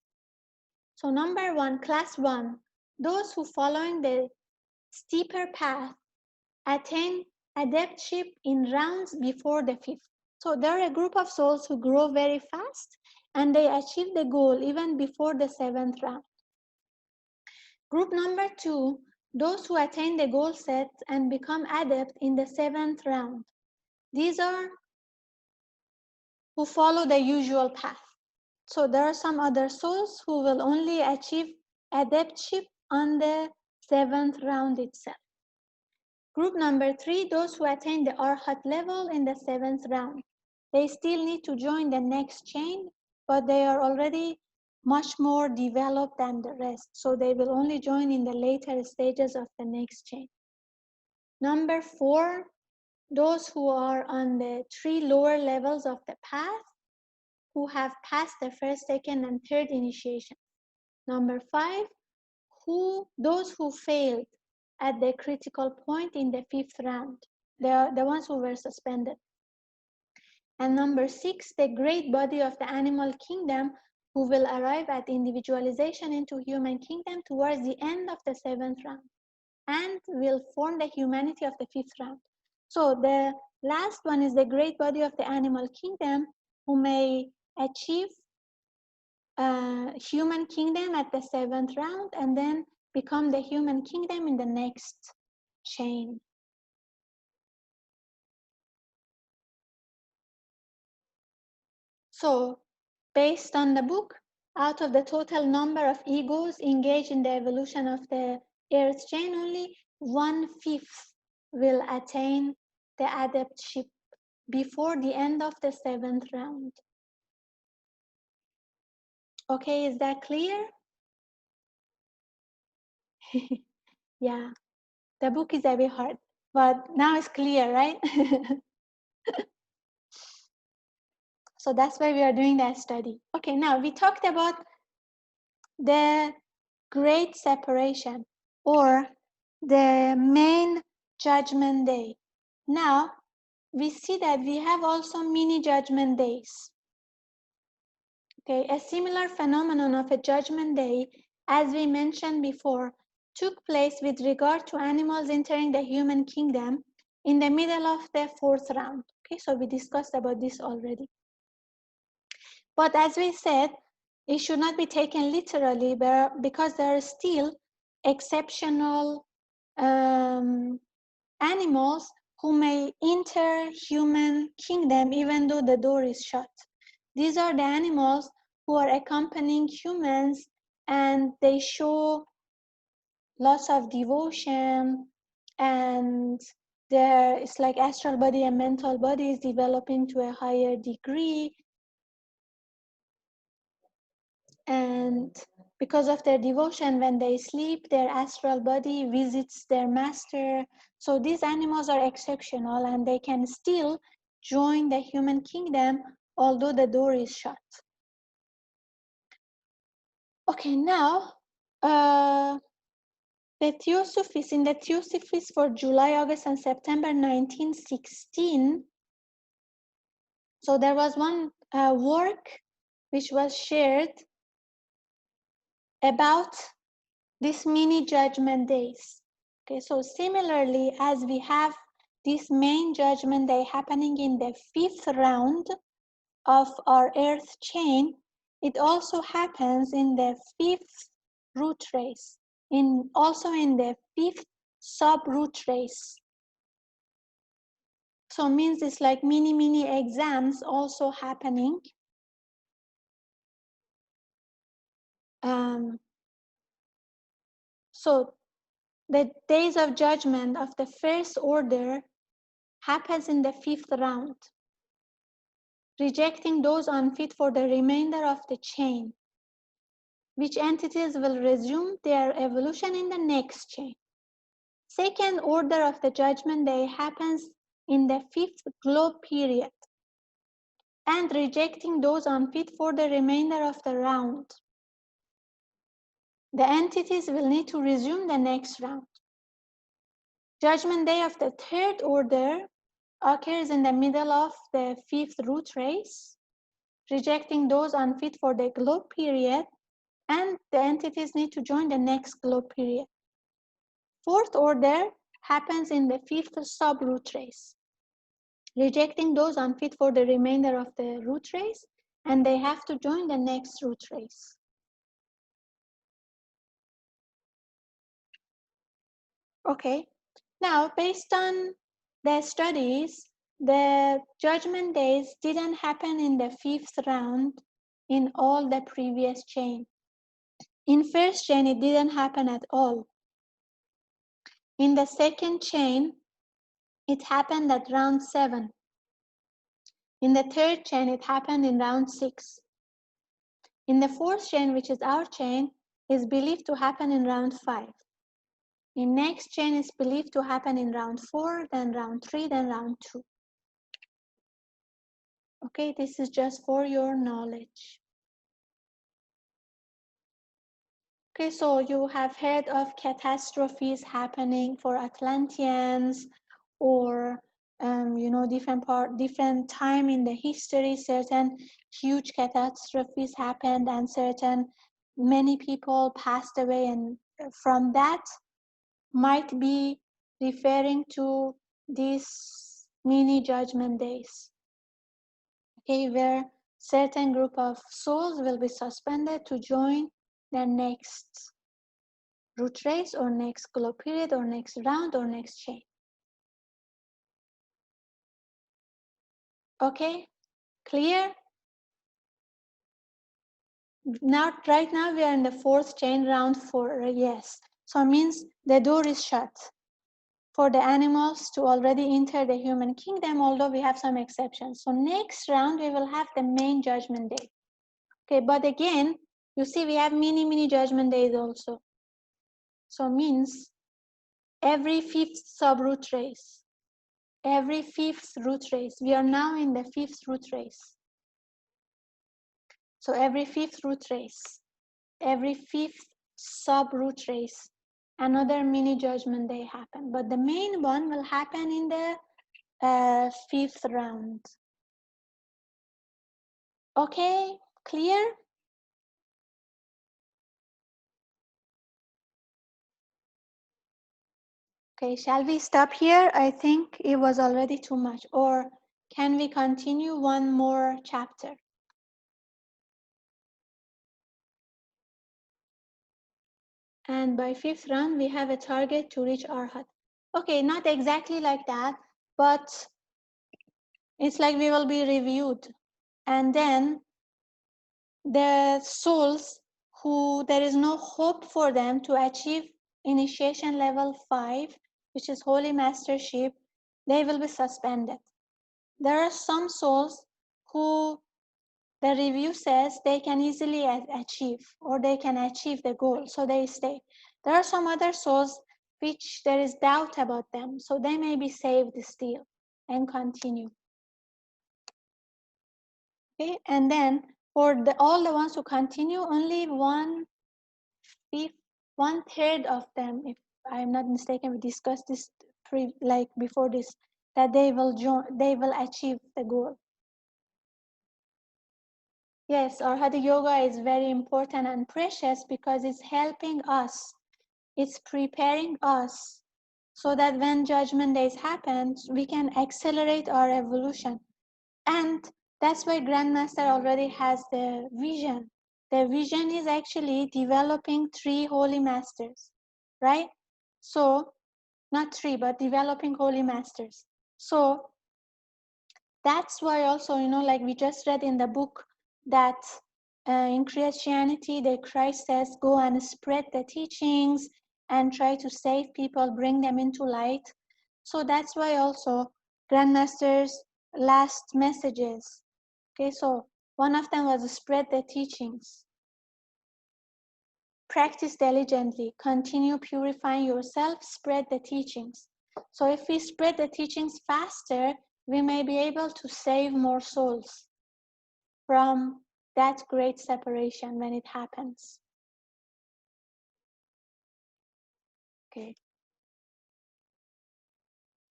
So number 1, class 1, those who following the steeper path attain adeptship in rounds before the 5th. So there are a group of souls who grow very fast and they achieve the goal even before the 7th round. Group number 2, those who attain the goal set and become adept in the 7th round. These are who follow the usual path. So there are some other souls who will only achieve adeptship on the 7th round itself. Group number 3, those who attain the Arhat level in the 7th round. They still need to join the next chain, but they are already much more developed than the rest. So they will only join in the later stages of the next chain. Number 4, those who are on the 3 lower levels of the path, who have passed the 1st, 2nd, and 3rd initiation. Number 5, those who failed at the critical point in the 5th round. They are the ones who were suspended. And number 6, the great body of the animal kingdom who will arrive at individualization into human kingdom towards the end of the 7th round and will form the humanity of the 5th round. So the last one is the great body of the animal kingdom who may achieve human kingdom at the 7th round and then become the human kingdom in the next chain. So based on the book, out of the total number of egos engaged in the evolution of the Earth chain, only 1/5 will attain the adeptship before the end of the 7th round. Okay, is that clear? Yeah, the book is a bit hard, but now it's clear, right? So that's why we are doing that study. Okay, now we talked about the great separation or the main judgment day. Now we see that we have also mini judgment days. Okay, a similar phenomenon of a judgment day, as we mentioned before, took place with regard to animals entering the human kingdom in the middle of the 4th round. Okay, so we discussed about this already. But as we said, it should not be taken literally because there are still exceptional animals who may enter human kingdom even though the door is shut. These are the animals who are accompanying humans and they show lots of devotion and it's like astral body and mental body is developing to a higher degree. And because of their devotion, when they sleep, their astral body visits their master. So these animals are exceptional and they can still join the human kingdom, although the door is shut. Okay, now, the Theosophists, in the Theosophists for July, August, and September 1916, so there was one work which was shared about these mini judgment days. Okay, so similarly, as we have this main judgment day happening in the 5th round of our Earth chain, it also happens in the 5th root race, also in the 5th sub-root race. So it means it's like mini exams also happening. So the days of judgment of the first order happens in the 5th round, rejecting those unfit for the remainder of the chain, which entities will resume their evolution in the next chain. Second order of the judgment day happens in the 5th globe period and rejecting those unfit for the remainder of the round. The entities will need to resume the next round. Judgment day of the 3rd order occurs in the middle of the 5th root race, rejecting those unfit for the globe period, and the entities need to join the next globe period. 4th order happens in the 5th sub-root race, rejecting those unfit for the remainder of the root race, and they have to join the next root race. Okay, now based on the studies, the judgment days didn't happen in the 5th round in all the previous chain. In first chain, it didn't happen at all. In the second chain, it happened at round 7. In the third chain, it happened in round 6. In the fourth chain, which is our chain, is believed to happen in round 5. In next chain is believed to happen in round 4, then round 3, then round 2. Okay, this is just for your knowledge. Okay, so you have heard of catastrophes happening for Atlanteans or different time in the history, certain huge catastrophes happened and many people passed away, and from that might be referring to these mini judgment days, okay, where certain group of souls will be suspended to join the next root race or next glow period or next round or next chain. Okay, clear? Now, right now we are in the fourth chain, round 4, yes. So it means the door is shut for the animals to already enter the human kingdom, although we have some exceptions. So next round we will have the main judgment day. Okay, but again, you see we have mini judgment days also. So means every 5th subroot race, every 5th root race. We are now in the 5th root race. So every 5th root race, every 5th sub-root race, another mini judgment day happen. But the main one will happen in the 5th round. Okay, clear? Okay, shall we stop here? I think it was already too much. Or can we continue one more chapter? And by 5th round, we have a target to reach Arhat. Okay, not exactly like that, but it's like we will be reviewed. And then the souls who there is no hope for them to achieve initiation level 5, which is holy mastership, they will be suspended. There are some souls who the review says they can easily achieve, or they can achieve the goal, so they stay. There are some other souls which there is doubt about them, so they may be saved still and continue. Okay, and then for all the ones who continue, only 1/3 of them, if I'm not mistaken, we discussed this before this, that they will achieve the goal. Yes, our Hatha Yoga is very important and precious because it's helping us. It's preparing us so that when judgment days happen, we can accelerate our evolution. And that's why Grandmaster already has the vision. The vision is actually developing 3 holy masters, right? So, not 3, but developing holy masters. So, that's why also, like we just read in the book that in Christianity, Christ says, go and spread the teachings and try to save people, bring them into light. So that's why also Grandmaster's last messages. Okay, so one of them was spread the teachings. Practice diligently, continue purifying yourself, spread the teachings. So if we spread the teachings faster, we may be able to save more souls from that great separation when it happens. Okay.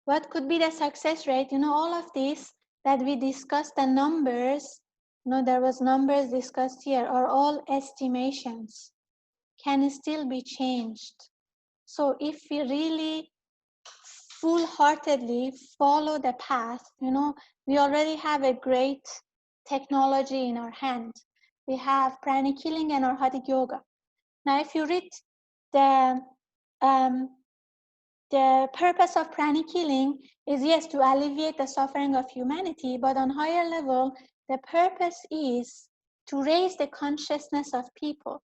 What could be the success rate? All of this that we discussed, the numbers, there was numbers discussed here, are all estimations, can still be changed. So if we really full-heartedly follow the path, we already have a great technology in our hand. We have pranic healing and orthotic yoga. Now, if you read the purpose of pranic healing is, yes, to alleviate the suffering of humanity, but on higher level, the purpose is to raise the consciousness of people.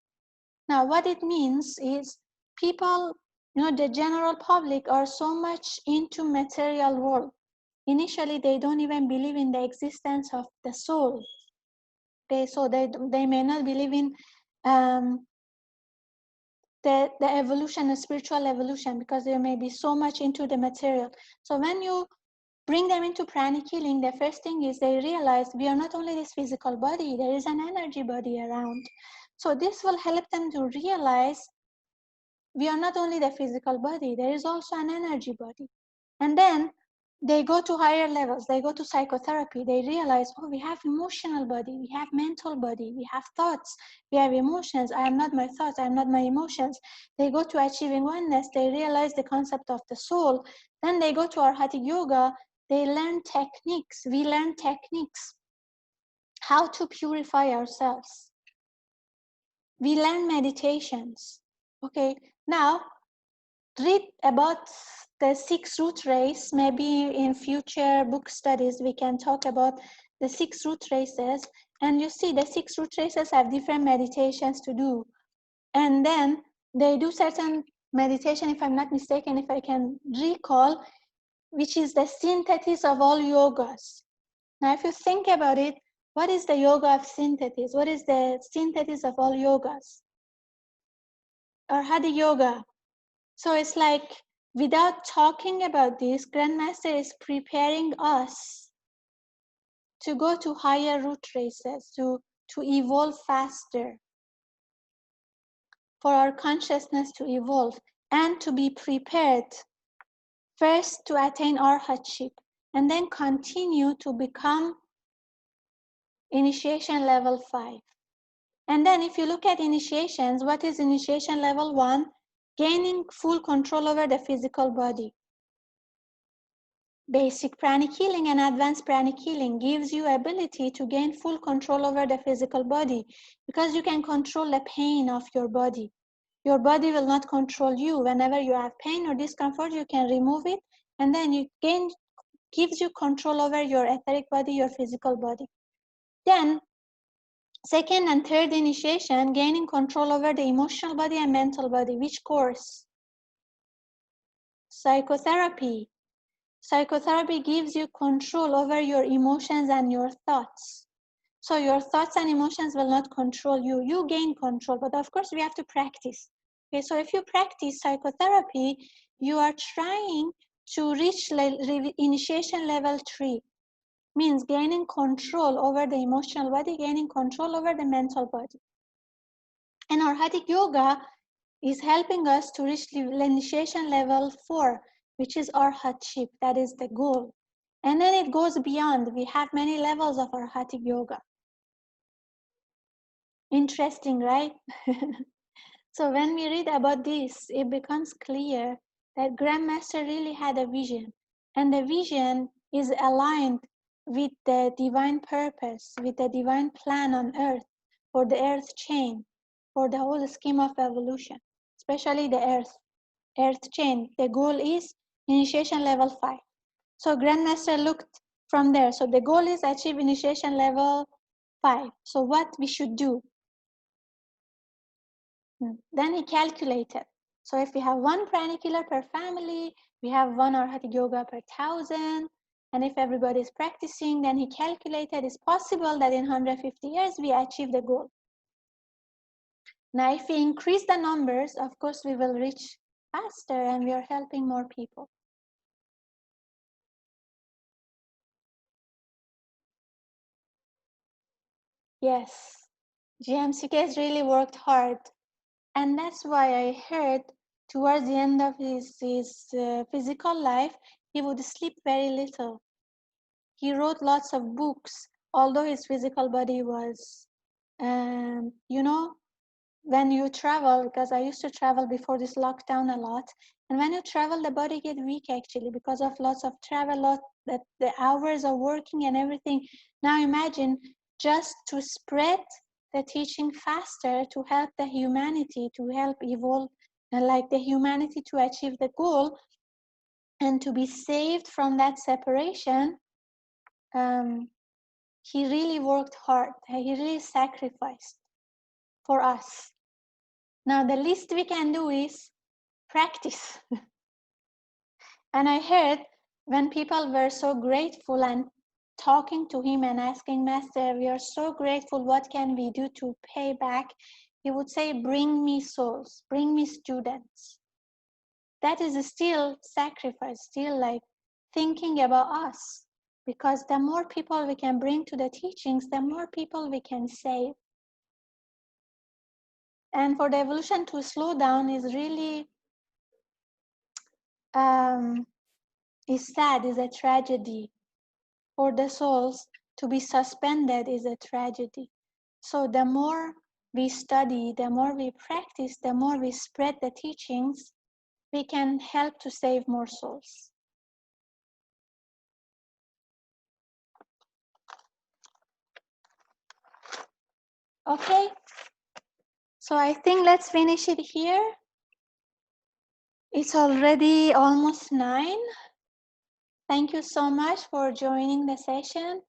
Now, what it means is people, the general public are so much into material world. Initially, they don't even believe in the existence of the soul. Okay, so they may not believe in the evolution, the spiritual evolution, because they may be so much into the material. So when you bring them into pranic healing, the first thing is they realize we are not only this physical body, there is an energy body around. So this will help them to realize we are not only the physical body, there is also an energy body. And then they go to higher levels, they go to psychotherapy, they realize, oh, we have emotional body, we have mental body, we have thoughts, we have emotions. I am not my thoughts, I am not my emotions. They go to achieving oneness, they realize the concept of the soul. Then they go to Arhatic Yoga, they learn techniques, we learn techniques, how to purify ourselves. We learn meditations. Okay, now read about the 6 root race. Maybe in future book studies we can talk about the 6 root races, and you see the 6 root races have different meditations to do, and then they do certain meditation, if I'm not mistaken, if I can recall, which is the synthesis of all yogas. Now if you think about it, what is the yoga of synthesis? What is the synthesis of all yogas? Or Hatha yoga. So it's like, without talking about this, Grandmaster is preparing us to go to higher root races, to evolve faster, for our consciousness to evolve, and to be prepared first to attain arhatship, and then continue to become initiation level 5. And then if you look at initiations, what is initiation level 1? Gaining full control over the physical body. Basic pranic healing and advanced pranic healing gives you ability to gain full control over the physical body, because you can control the pain of your body. Your body will not control you. Whenever you have pain or discomfort, you can remove it, and then you gives you control over your etheric body, your physical body. Then second and third initiation, gaining control over the emotional body and mental body. Which course? Psychotherapy. Psychotherapy gives you control over your emotions and your thoughts. So your thoughts and emotions will not control you. You gain control, but of course we have to practice. Okay, so if you practice psychotherapy, you are trying to reach initiation level 3. Means gaining control over the emotional body, gaining control over the mental body. And Arhatic Yoga is helping us to reach initiation level 4, which is Arhatship. That is the goal. And then it goes beyond. We have many levels of Arhatic Yoga. Interesting, right? So when we read about this, it becomes clear that Grandmaster really had a vision. And the vision is aligned with the divine purpose, with the divine plan on earth, for the earth chain, for the whole scheme of evolution, especially the earth chain. The goal is initiation level 5. So Grandmaster looked from there. So the goal is achieve initiation level 5. So what we should do? Then he calculated. So if we have 1 pranic healer per family, we have 1 Arhatic Yoga per 1,000. And if everybody is practicing, then he calculated it's possible that in 150 years we achieve the goal. Now, if we increase the numbers, of course, we will reach faster and we are helping more people. Yes, GMCK has really worked hard. And that's why I heard towards the end of his physical life, he would sleep very little. He wrote lots of books, although his physical body was, you know, when you travel, because I used to travel before this lockdown a lot, and when you travel, the body gets weak actually because of lots of travel, that the hours of working and everything. Now imagine just to spread the teaching faster, to help the humanity, to help evolve, like the humanity to achieve the goal, and to be saved from that separation. He really worked hard. He really sacrificed for us. Now, the least we can do is practice. And I heard when people were so grateful and talking to him and asking, Master, we are so grateful. What can we do to pay back? He would say, bring me souls, bring me students. That is still sacrifice, still like thinking about us. Because the more people we can bring to the teachings, the more people we can save. And for the evolution to slow down is really is sad, is a tragedy. For the souls to be suspended is a tragedy. So the more we study, the more we practice, the more we spread the teachings, we can help to save more souls. Okay, so I think let's finish it here. It's already almost 9. Thank you so much for joining the session.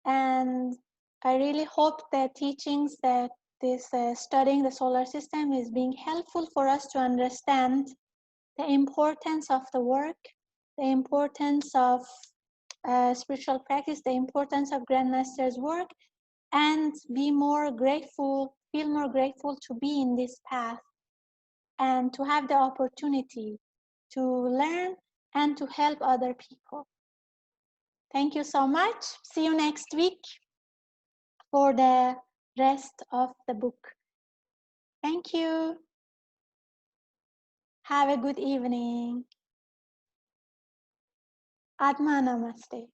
And I really hope the teachings that this studying the solar system is being helpful for us to understand the importance of the work, the importance of spiritual practice, the importance of Grandmaster's work, and be more grateful, feel more grateful to be in this path and to have the opportunity to learn and to help other people. Thank you so much. See you next week for the rest of the book. Thank you. Have a good evening. Atma Namaste.